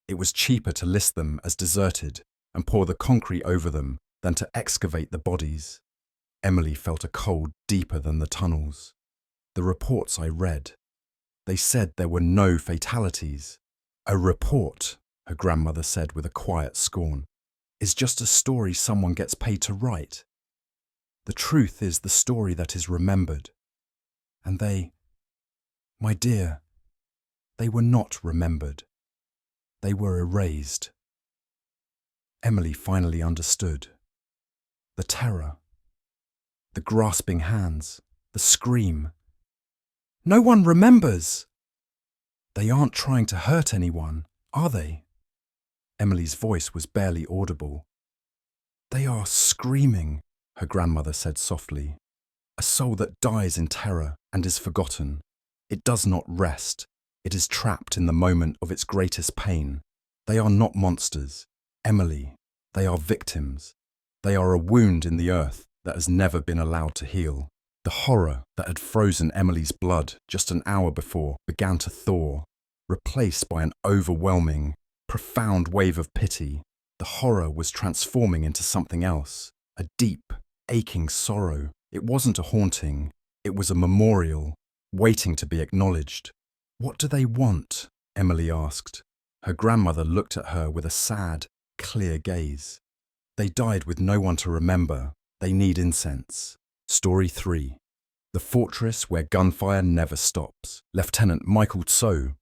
It was cheaper to list them as deserted and pour the concrete over them than to excavate the bodies." Emily felt a cold deeper than the tunnels. "The reports I read, they said there were no fatalities." "A report," her grandmother said with a quiet scorn, "is just a story someone gets paid to write. The truth is the story that is remembered. And they, my dear, they were not remembered. They were erased." Emily finally understood. The terror, the grasping hands, the scream. "No one remembers!" "They aren't trying to hurt anyone, are they?" Emily's voice was barely audible. "They are screaming," her grandmother said softly. "A soul that dies in terror and is forgotten. It does not rest. It is trapped in the moment of its greatest pain. They are not monsters, Emily. They are victims. They are a wound in the earth that has never been allowed to heal." The horror that had frozen Emily's blood just an hour before began to thaw, replaced by an overwhelming, profound wave of pity. The horror was transforming into something else, a deep, aching sorrow. It wasn't a haunting, it was a memorial, waiting to be acknowledged. "What do they want?" Emily asked. Her grandmother looked at her with a sad, clear gaze. "They died with no one to remember. They need incense." Story 3. The Fortress Where Gunfire Never Stops. Lieutenant Michael Tso,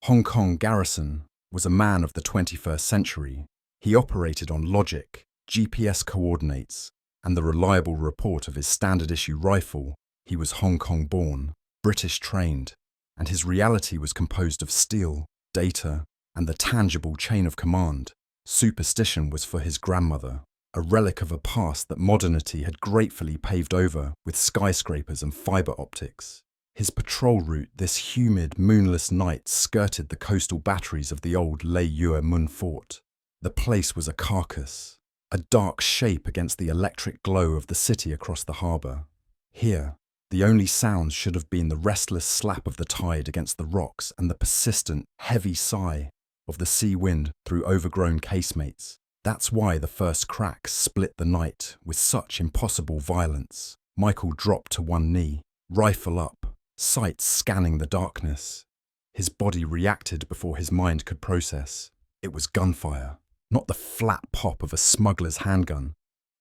Hong Kong garrison, was a man of the 21st century. He operated on logic, GPS coordinates, and the reliable report of his standard-issue rifle. He was Hong Kong-born, British-trained, and his reality was composed of steel, data, and the tangible chain of command. Superstition was for his grandmother, a relic of a past that modernity had gratefully paved over with skyscrapers and fibre optics. His patrol route this humid, moonless night skirted the coastal batteries of the old Lei Yue Mun fort. The place was a carcass, a dark shape against the electric glow of the city across the harbour. Here, the only sounds should have been the restless slap of the tide against the rocks and the persistent, heavy sigh of the sea wind through overgrown casemates. That's why the first crack split the night with such impossible violence. Michael dropped to one knee, rifle up, sights scanning the darkness. His body reacted before his mind could process. It was gunfire, not the flat pop of a smuggler's handgun,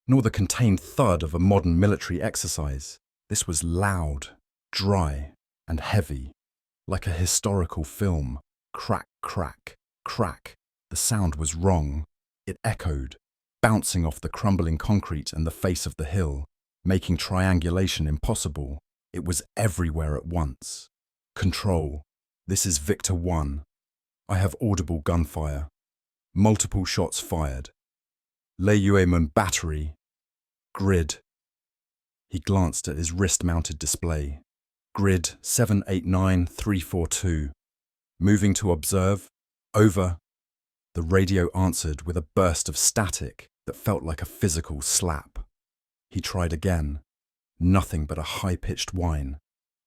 nor the contained thud of a modern military exercise. This was loud, dry, and heavy, like a historical film. Crack, crack, crack. The sound was wrong. It echoed, bouncing off the crumbling concrete and the face of the hill, making triangulation impossible. It was everywhere at once. Control. This is Victor 1. I have audible gunfire. Multiple shots fired. Leyuemun battery. Grid. He glanced at his wrist-mounted display. Grid 789342. Moving to observe. Over. The radio answered with a burst of static that felt like a physical slap. He tried again. Nothing but a high-pitched whine,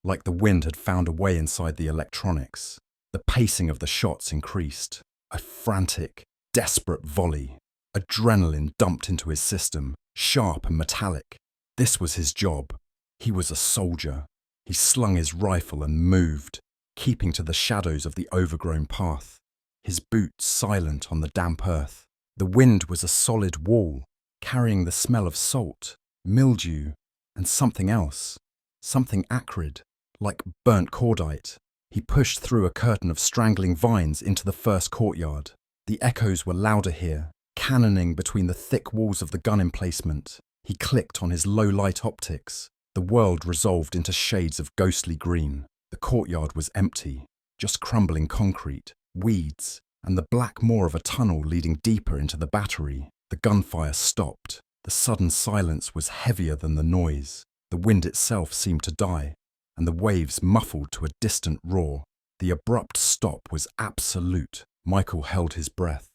like the wind had found a way inside the electronics. The pacing of the shots increased. A frantic, desperate volley. Adrenaline dumped into his system, sharp and metallic. This was his job. He was a soldier. He slung his rifle and moved, keeping to the shadows of the overgrown path, his boots silent on the damp earth. The wind was a solid wall, carrying the smell of salt, mildew, and something else, something acrid, like burnt cordite. He pushed through a curtain of strangling vines into the first courtyard. The echoes were louder here, cannoning between the thick walls of the gun emplacement. He clicked on his low-light optics. The world resolved into shades of ghostly green. The courtyard was empty, just crumbling concrete, weeds, and the black moor of a tunnel leading deeper into the battery. The gunfire stopped. The sudden silence was heavier than the noise. The wind itself seemed to die, and the waves muffled to a distant roar. The abrupt stop was absolute. Michael held his breath,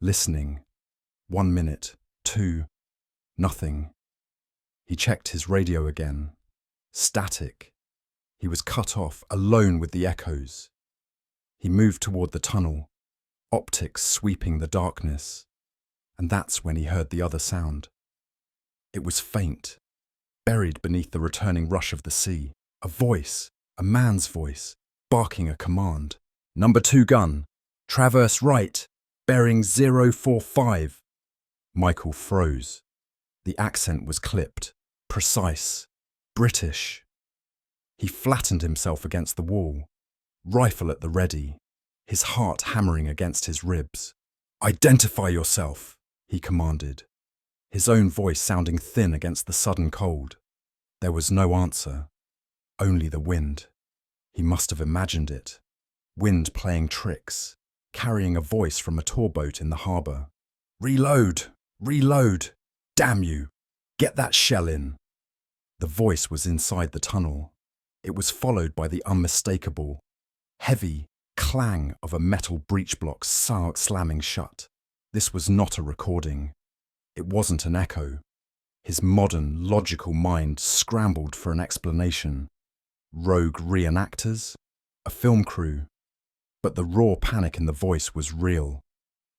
listening. 1 minute, 2, nothing. He checked his radio again. Static. He was cut off, alone with the echoes. He moved toward the tunnel, optics sweeping the darkness, and that's when he heard the other sound. It was faint, buried beneath the returning rush of the sea. A voice, a man's voice, barking a command. Number 2 gun, traverse right, bearing 045. Michael froze. The accent was clipped, precise, British. He flattened himself against the wall, rifle at the ready, his heart hammering against his ribs. Identify yourself, he commanded, his own voice sounding thin against the sudden cold. There was no answer, only the wind. He must have imagined it. Wind playing tricks, carrying a voice from a tour boat in the harbour. Reload! Reload! Damn you! Get that shell in! The voice was inside the tunnel. It was followed by the unmistakable, heavy clang of a metal breech block slamming shut. This was not a recording. It wasn't an echo. His modern, logical mind scrambled for an explanation. Rogue reenactors? A film crew? But the raw panic in the voice was real.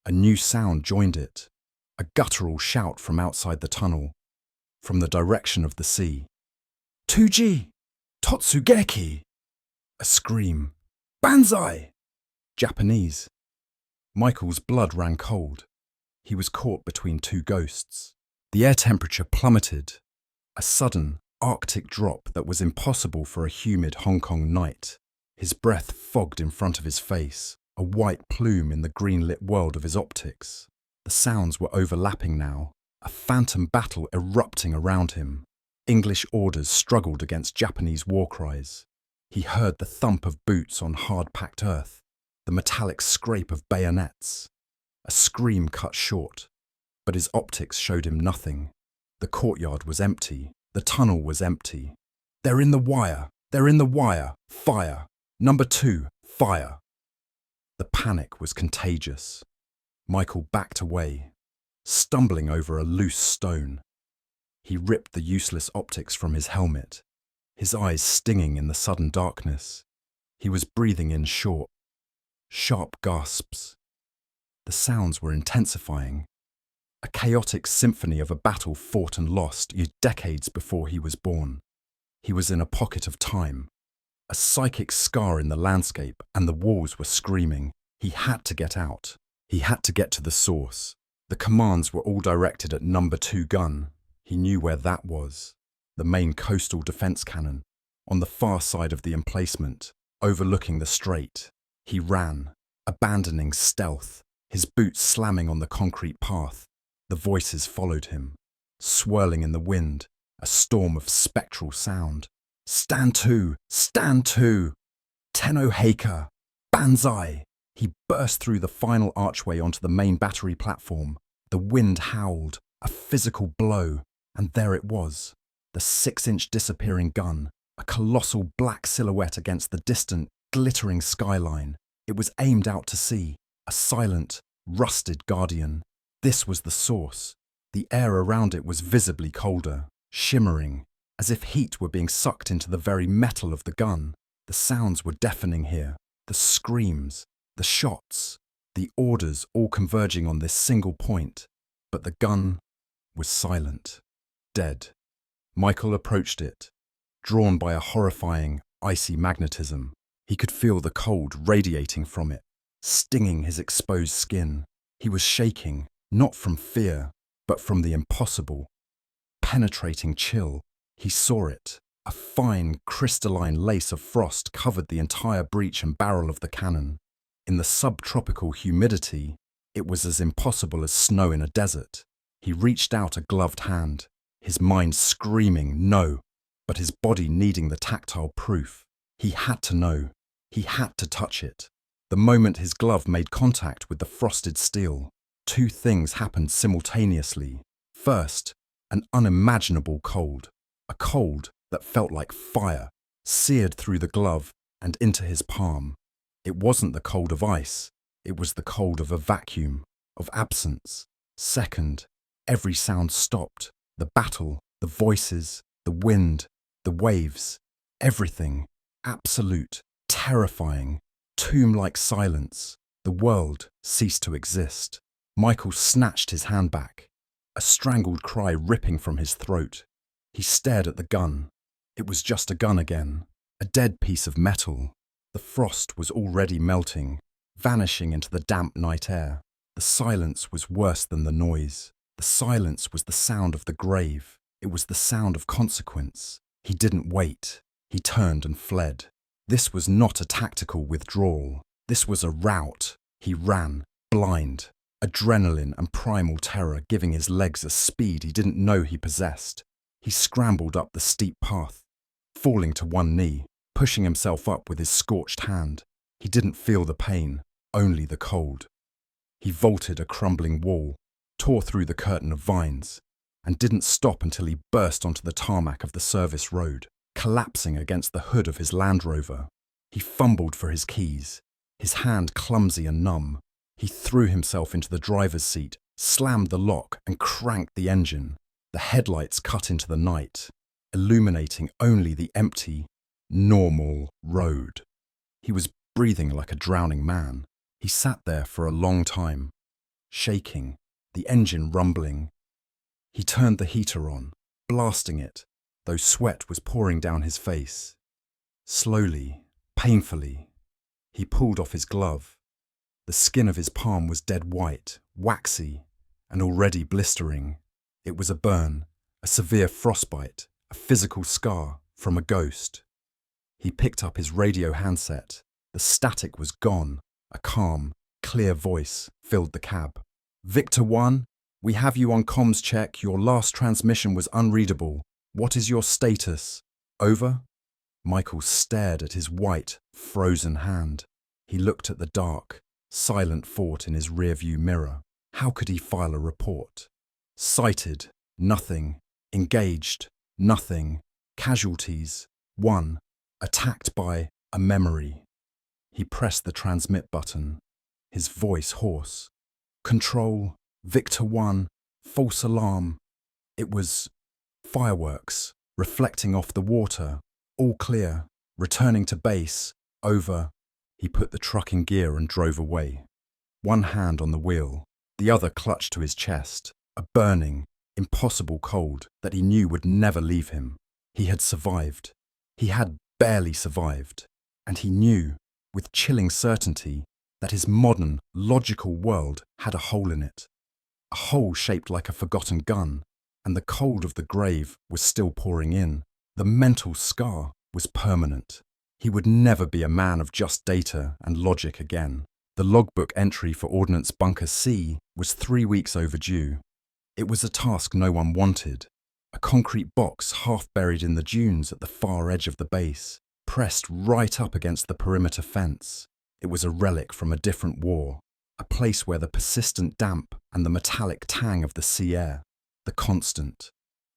A new sound joined it. A guttural shout from outside the tunnel, from the direction of the sea. 2G! Totsugeki! A scream. Banzai! Japanese. Michael's blood ran cold. He was caught between two ghosts. The air temperature plummeted, a sudden, Arctic drop that was impossible for a humid Hong Kong night. His breath fogged in front of his face, a white plume in the green-lit world of his optics. The sounds were overlapping now, a phantom battle erupting around him. English orders struggled against Japanese war cries. He heard the thump of boots on hard-packed earth, the metallic scrape of bayonets. A scream cut short, but his optics showed him nothing. The courtyard was empty. The tunnel was empty. They're in the wire. They're in the wire. Fire. Number 2, fire. The panic was contagious. Michael backed away, stumbling over a loose stone. He ripped the useless optics from his helmet, his eyes stinging in the sudden darkness. He was breathing in short, sharp gasps. The sounds were intensifying. A chaotic symphony of a battle fought and lost decades before he was born. He was in a pocket of time, a psychic scar in the landscape, and the walls were screaming. He had to get out. He had to get to the source. The commands were all directed at number 2 gun. He knew where that was. The main coastal defense cannon, on the far side of the emplacement, overlooking the strait. He ran, abandoning stealth, his boots slamming on the concrete path. The voices followed him, swirling in the wind, a storm of spectral sound. Stand to! Stand to! Tenno Heika! Banzai! He burst through the final archway onto the main battery platform. The wind howled, a physical blow, and there it was. The 6-inch disappearing gun, a colossal black silhouette against the distant, glittering skyline. It was aimed out to sea, a silent, rusted guardian. This was the source. The air around it was visibly colder, shimmering, as if heat were being sucked into the very metal of the gun. The sounds were deafening here. The screams, the shots, the orders all converging on this single point. But the gun was silent, dead. Michael approached it, drawn by a horrifying, icy magnetism. He could feel the cold radiating from it, stinging his exposed skin. He was shaking, not from fear, but from the impossible. Penetrating chill. He saw it. A fine, crystalline lace of frost covered the entire breech and barrel of the cannon. In the subtropical humidity, it was as impossible as snow in a desert. He reached out a gloved hand, his mind screaming no, but his body needing the tactile proof. He had to know. He had to touch it. The moment his glove made contact with the frosted steel, two things happened simultaneously. First, an unimaginable cold. A cold that felt like fire, seared through the glove and into his palm. It wasn't the cold of ice. It was the cold of a vacuum, of absence. Second, every sound stopped. The battle, the voices, the wind, the waves, everything. Absolute, terrifying, tomb-like silence. The world ceased to exist. Michael snatched his hand back, a strangled cry ripping from his throat. He stared at the gun. It was just a gun again, a dead piece of metal. The frost was already melting, vanishing into the damp night air. The silence was worse than the noise. The silence was the sound of the grave. It was the sound of consequence. He didn't wait. He turned and fled. This was not a tactical withdrawal. This was a rout. He ran, blind, adrenaline and primal terror giving his legs a speed he didn't know he possessed. He scrambled up the steep path, falling to one knee, pushing himself up with his scorched hand. He didn't feel the pain, only the cold. He vaulted a crumbling wall, tore through the curtain of vines, and didn't stop until he burst onto the tarmac of the service road, collapsing against the hood of his Land Rover. He fumbled for his keys, his hand clumsy and numb. He threw himself into the driver's seat, slammed the lock and cranked the engine. The headlights cut into the night, illuminating only the empty, normal road. He was breathing like a drowning man. He sat there for a long time, shaking, the engine rumbling. He turned the heater on, blasting it, though sweat was pouring down his face. Slowly, painfully, he pulled off his glove. The skin of his palm was dead white, waxy, and already blistering. It was a burn, a severe frostbite, a physical scar from a ghost. He picked up his radio handset. The static was gone. A calm, clear voice filled the cab. Victor 1, we have you on comms check. Your last transmission was unreadable. What is your status? Over? Michael stared at his white, frozen hand. He looked at the dark, silent fort in his rearview mirror. How could he file a report? Sighted, nothing. Engaged, nothing. Casualties, 1. Attacked by a memory. He pressed the transmit button, his voice hoarse. Control, Victor 1, false alarm. It was fireworks, reflecting off the water. All clear, returning to base. Over. He put the truck in gear and drove away. One hand on the wheel, the other clutched to his chest. A burning, impossible cold that he knew would never leave him. He had survived. He had barely survived. And he knew, with chilling certainty, that his modern, logical world had a hole in it. A hole shaped like a forgotten gun, and the cold of the grave was still pouring in. The mental scar was permanent. He would never be a man of just data and logic again. The logbook entry for Ordnance Bunker C was 3 weeks overdue. It was a task no one wanted, a concrete box half buried in the dunes at the far edge of the base, pressed right up against the perimeter fence. It was a relic from a different war, a place where the persistent damp and the metallic tang of the sea air, the constant,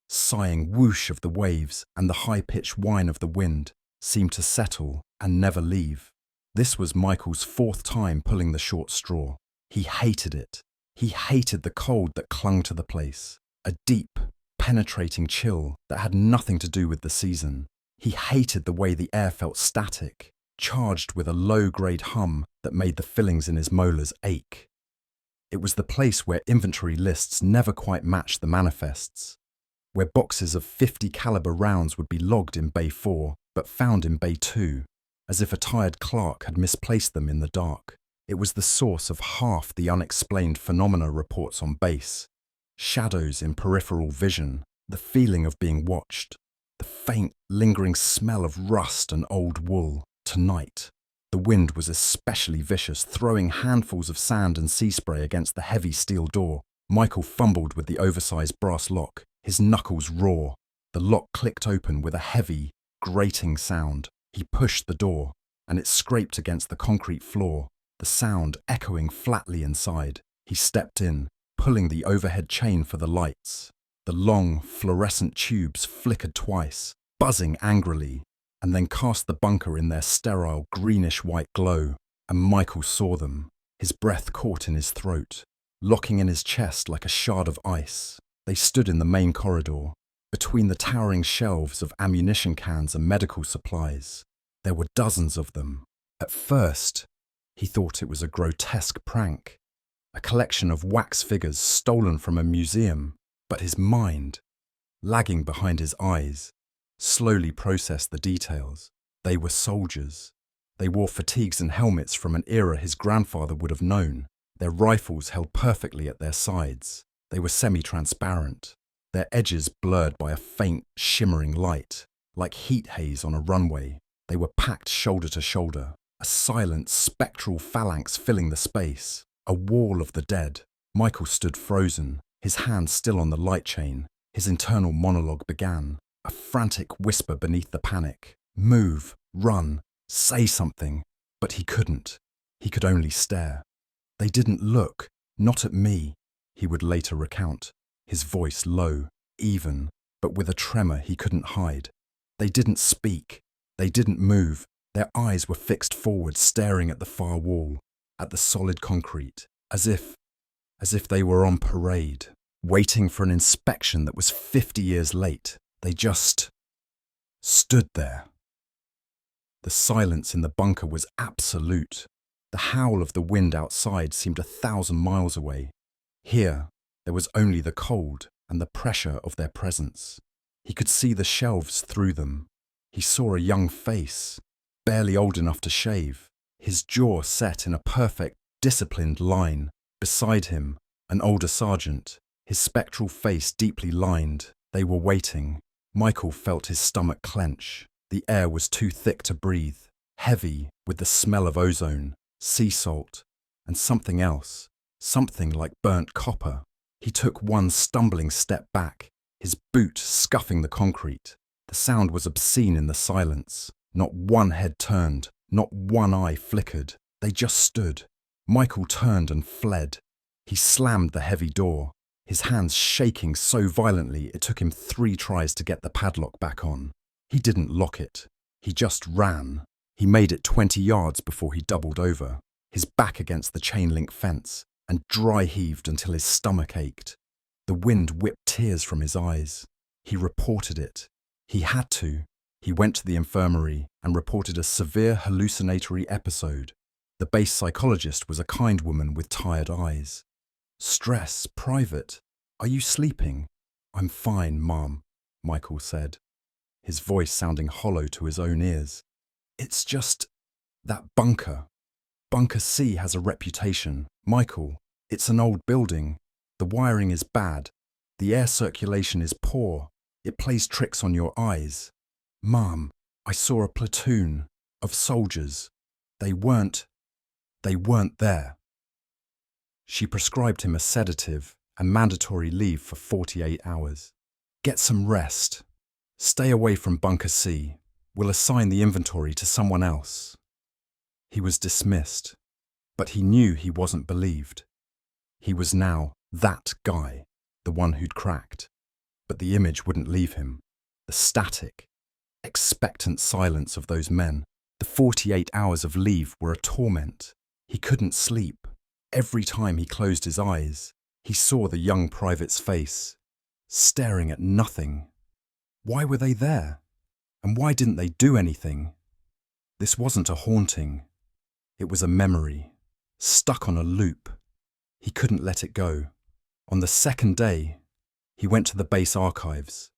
sighing whoosh of the waves and the high-pitched whine of the wind seemed to settle and never leave. This was Michael's fourth time pulling the short straw. He hated it. He hated the cold that clung to the place, a deep, penetrating chill that had nothing to do with the season. He hated the way the air felt static, charged with a low-grade hum that made the fillings in his molars ache. It was the place where inventory lists never quite matched the manifests, where boxes of .50 caliber rounds would be logged in Bay 4 but found in Bay 2, as if a tired clerk had misplaced them in the dark. It was the source of half the unexplained phenomena reports on base. Shadows in peripheral vision, the feeling of being watched, the faint, lingering smell of rust and old wool. Tonight, the wind was especially vicious, throwing handfuls of sand and sea spray against the heavy steel door. Michael fumbled with the oversized brass lock, his knuckles raw. The lock clicked open with a heavy, grating sound. He pushed the door, and it scraped against the concrete floor, the sound echoing flatly inside. He stepped in, pulling the overhead chain for the lights. The long, fluorescent tubes flickered twice, buzzing angrily, and then cast the bunker in their sterile greenish-white glow, and Michael saw them. His breath caught in his throat, locking in his chest like a shard of ice. They stood in the main corridor, between the towering shelves of ammunition cans and medical supplies. There were dozens of them. At first, he thought it was a grotesque prank, a collection of wax figures stolen from a museum, but his mind, lagging behind his eyes, slowly processed the details. They were soldiers. They wore fatigues and helmets from an era his grandfather would have known. Their rifles held perfectly at their sides. They were semi-transparent, their edges blurred by a faint, shimmering light, like heat haze on a runway. They were packed shoulder to shoulder, a silent, spectral phalanx filling the space, a wall of the dead. Michael stood frozen, his hand still on the light chain. His internal monologue began, a frantic whisper beneath the panic. Move, run, say something. But he couldn't. He could only stare. They didn't look, not at me, he would later recount, his voice low, even, but with a tremor he couldn't hide. They didn't speak. They didn't move. Their eyes were fixed forward, staring at the far wall, at the solid concrete, as if they were on parade, waiting for an inspection that was 50 years late. They just stood there. The silence in the bunker was absolute. The howl of the wind outside seemed 1,000 miles away. Here, there was only the cold and the pressure of their presence. He could see the shelves through them. He saw a young face, barely old enough to shave, his jaw set in a perfect, disciplined line. Beside him, an older sergeant, his spectral face deeply lined. They were waiting. Michael felt his stomach clench. The air was too thick to breathe, heavy with the smell of ozone, sea salt, and something else, something like burnt copper. He took one stumbling step back, his boot scuffing the concrete. The sound was obscene in the silence. Not one head turned, not one eye flickered. They just stood. Michael turned and fled. He slammed the heavy door, his hands shaking so violently it took him 3 tries to get the padlock back on. He didn't lock it. He just ran. He made it 20 yards before he doubled over, his back against the chain-link fence, and dry-heaved until his stomach ached. The wind whipped tears from his eyes. He reported it. He had to. He went to the infirmary and reported a severe hallucinatory episode. The base psychologist was a kind woman with tired eyes. Stress, private. Are you sleeping? I'm fine, Mom, Michael said, his voice sounding hollow to his own ears. It's just that bunker. Bunker C has a reputation. Michael, it's an old building. The wiring is bad. The air circulation is poor. It plays tricks on your eyes. Mom, I saw a platoon of soldiers. They weren't there. She prescribed him a sedative and mandatory leave for 48 hours. Get some rest. Stay away from Bunker C. We'll assign the inventory to someone else. He was dismissed, but he knew he wasn't believed. He was now that guy, the one who'd cracked. But the image wouldn't leave him. The static, expectant silence of those men. The 48 hours of leave were a torment. He couldn't sleep. Every time he closed his eyes, he saw the young private's face, staring at nothing. Why were they there? And why didn't they do anything? This wasn't a haunting. It was a memory, stuck on a loop. He couldn't let it go. On the second day, he went to the base archives,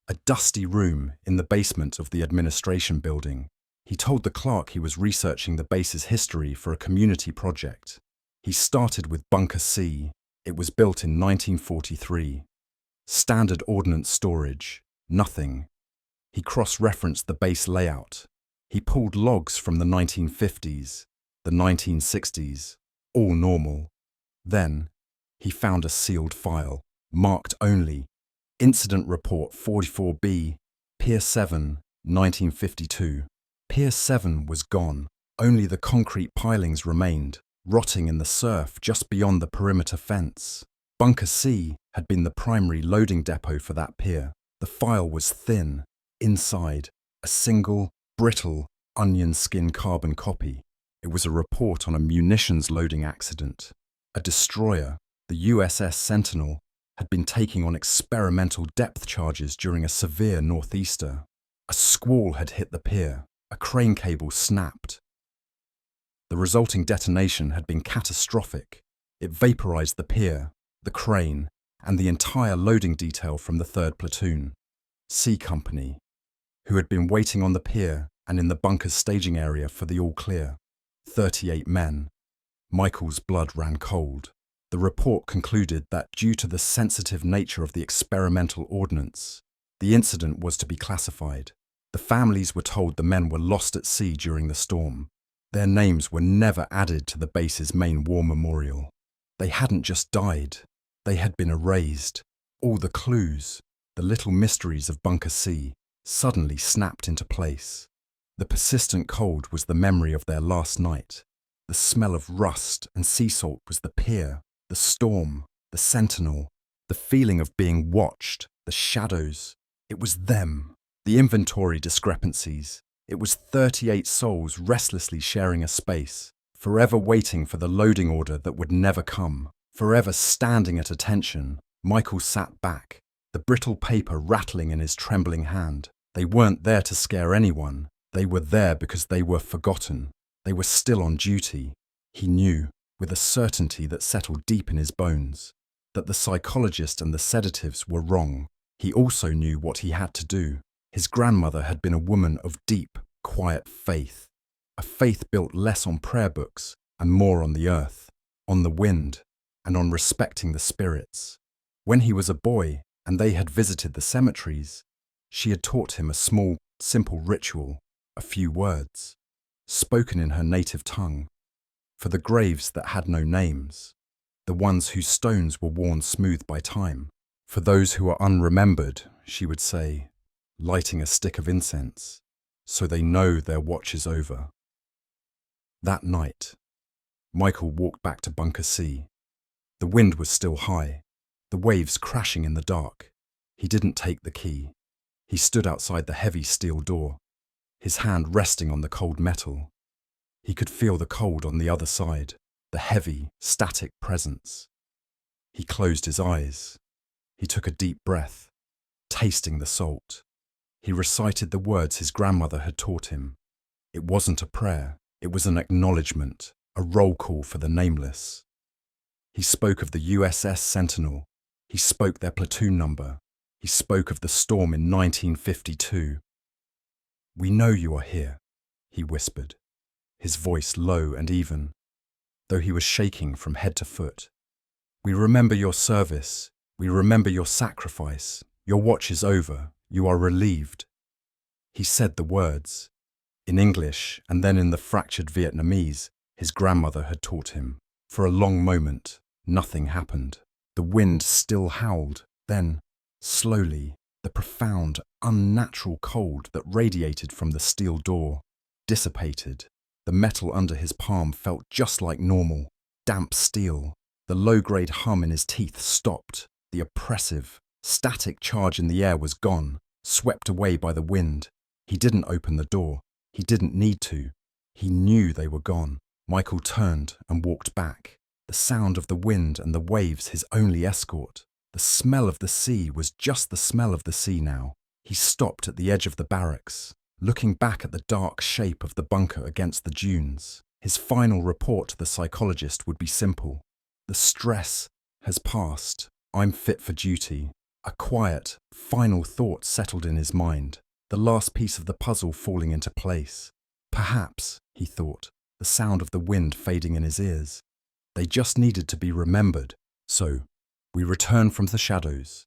a dusty room in the basement of the administration building. He told the clerk he was researching the base's history for a community project. He started with Bunker C. It was built in 1943. Standard ordnance storage, nothing. He cross-referenced the base layout. He pulled logs from the 1950s, the 1960s, all normal. Then, he found a sealed file, marked only, Incident Report 44B, Pier 7, 1952. Pier 7 was gone. Only the concrete pilings remained, rotting in the surf just beyond the perimeter fence. Bunker C had been the primary loading depot for that pier. The file was thin. Inside, a single, brittle, onion skin carbon copy. It was a report on a munitions loading accident. A destroyer, the USS Sentinel, had been taking on experimental depth charges during a severe northeaster. A squall had hit the pier. A crane cable snapped. The resulting detonation had been catastrophic. It vaporized the pier, the crane, and the entire loading detail from the 3rd Platoon, C Company, who had been waiting on the pier and in the bunker's staging area for the all-clear. 38 men. Michael's blood ran cold. The report concluded that due to the sensitive nature of the experimental ordnance, the incident was to be classified. The families were told the men were lost at sea during the storm. Their names were never added to the base's main war memorial. They hadn't just died. They had been erased. All the clues, the little mysteries of Bunker C, suddenly snapped into place. The persistent cold was the memory of their last night. The smell of rust and sea salt was the pier, the storm, the sentinel, the feeling of being watched, the shadows. It was them. The inventory discrepancies. It was 38 souls restlessly sharing a space, forever waiting for the loading order that would never come, forever standing at attention. Michael sat back, the brittle paper rattling in his trembling hand. They weren't there to scare anyone. They were there because they were forgotten. They were still on duty. He knew, with a certainty that settled deep in his bones, that the psychologist and the sedatives were wrong. He also knew what he had to do. His grandmother had been a woman of deep, quiet faith, a faith built less on prayer books and more on the earth, on the wind, and on respecting the spirits. When he was a boy and they had visited the cemeteries, she had taught him a small, simple ritual, a few words, spoken in her native tongue, for the graves that had no names, the ones whose stones were worn smooth by time. For those who are unremembered, she would say, lighting a stick of incense, so they know their watch is over. That night, Michael walked back to Bunker C. The wind was still high, the waves crashing in the dark. He didn't take the key. He stood outside the heavy steel door, his hand resting on the cold metal. He could feel the cold on the other side, the heavy, static presence. He closed his eyes. He took a deep breath, tasting the salt. He recited the words his grandmother had taught him. It wasn't a prayer, it was an acknowledgement, a roll call for the nameless. He spoke of the USS Sentinel. He spoke their platoon number. He spoke of the storm in 1952. "We know you are here," he whispered, his voice low and even, though he was shaking from head to foot. "We remember your service. We remember your sacrifice. Your watch is over. You are relieved." He said the words, in English and then in the fractured Vietnamese his grandmother had taught him. For a long moment, nothing happened. The wind still howled. Then, slowly, The profound, unnatural cold that radiated from the steel door dissipated. The metal under his palm felt just like normal, damp steel. The low-grade hum in his teeth stopped. The oppressive, static charge in the air was gone, swept away by the wind. He didn't open the door. He didn't need to. He knew they were gone. Michael turned and walked back. The sound of the wind and the waves his only escort. The smell of the sea was just the smell of the sea now. He stopped at the edge of the barracks, looking back at the dark shape of the bunker against the dunes. His final report to the psychologist would be simple. The stress has passed. I'm fit for duty. A quiet, final thought settled in his mind, the last piece of the puzzle falling into place. Perhaps, he thought, the sound of the wind fading in his ears. They just needed to be remembered. So, we return from the shadows.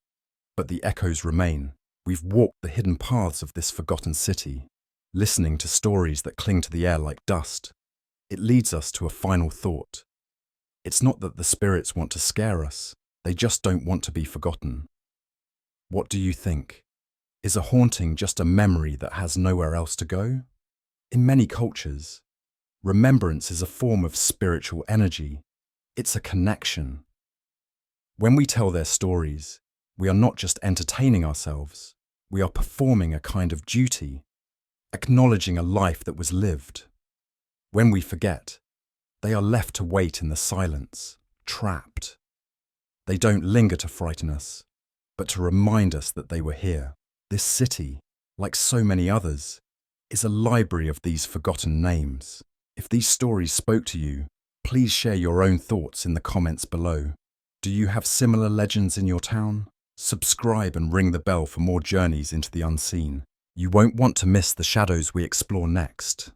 But the echoes remain. We've walked the hidden paths of this forgotten city, listening to stories that cling to the air like dust. It leads us to a final thought. It's not that the spirits want to scare us. They just don't want to be forgotten. What do you think? Is a haunting just a memory that has nowhere else to go? In many cultures, remembrance is a form of spiritual energy. It's a connection. When we tell their stories, we are not just entertaining ourselves. We are performing a kind of duty, acknowledging a life that was lived. When we forget, they are left to wait in the silence, trapped. They don't linger to frighten us, but to remind us that they were here. This city, like so many others, is a library of these forgotten names. If these stories spoke to you, please share your own thoughts in the comments below. Do you have similar legends in your town? Subscribe and ring the bell for more journeys into the unseen. You won't want to miss the shadows we explore next.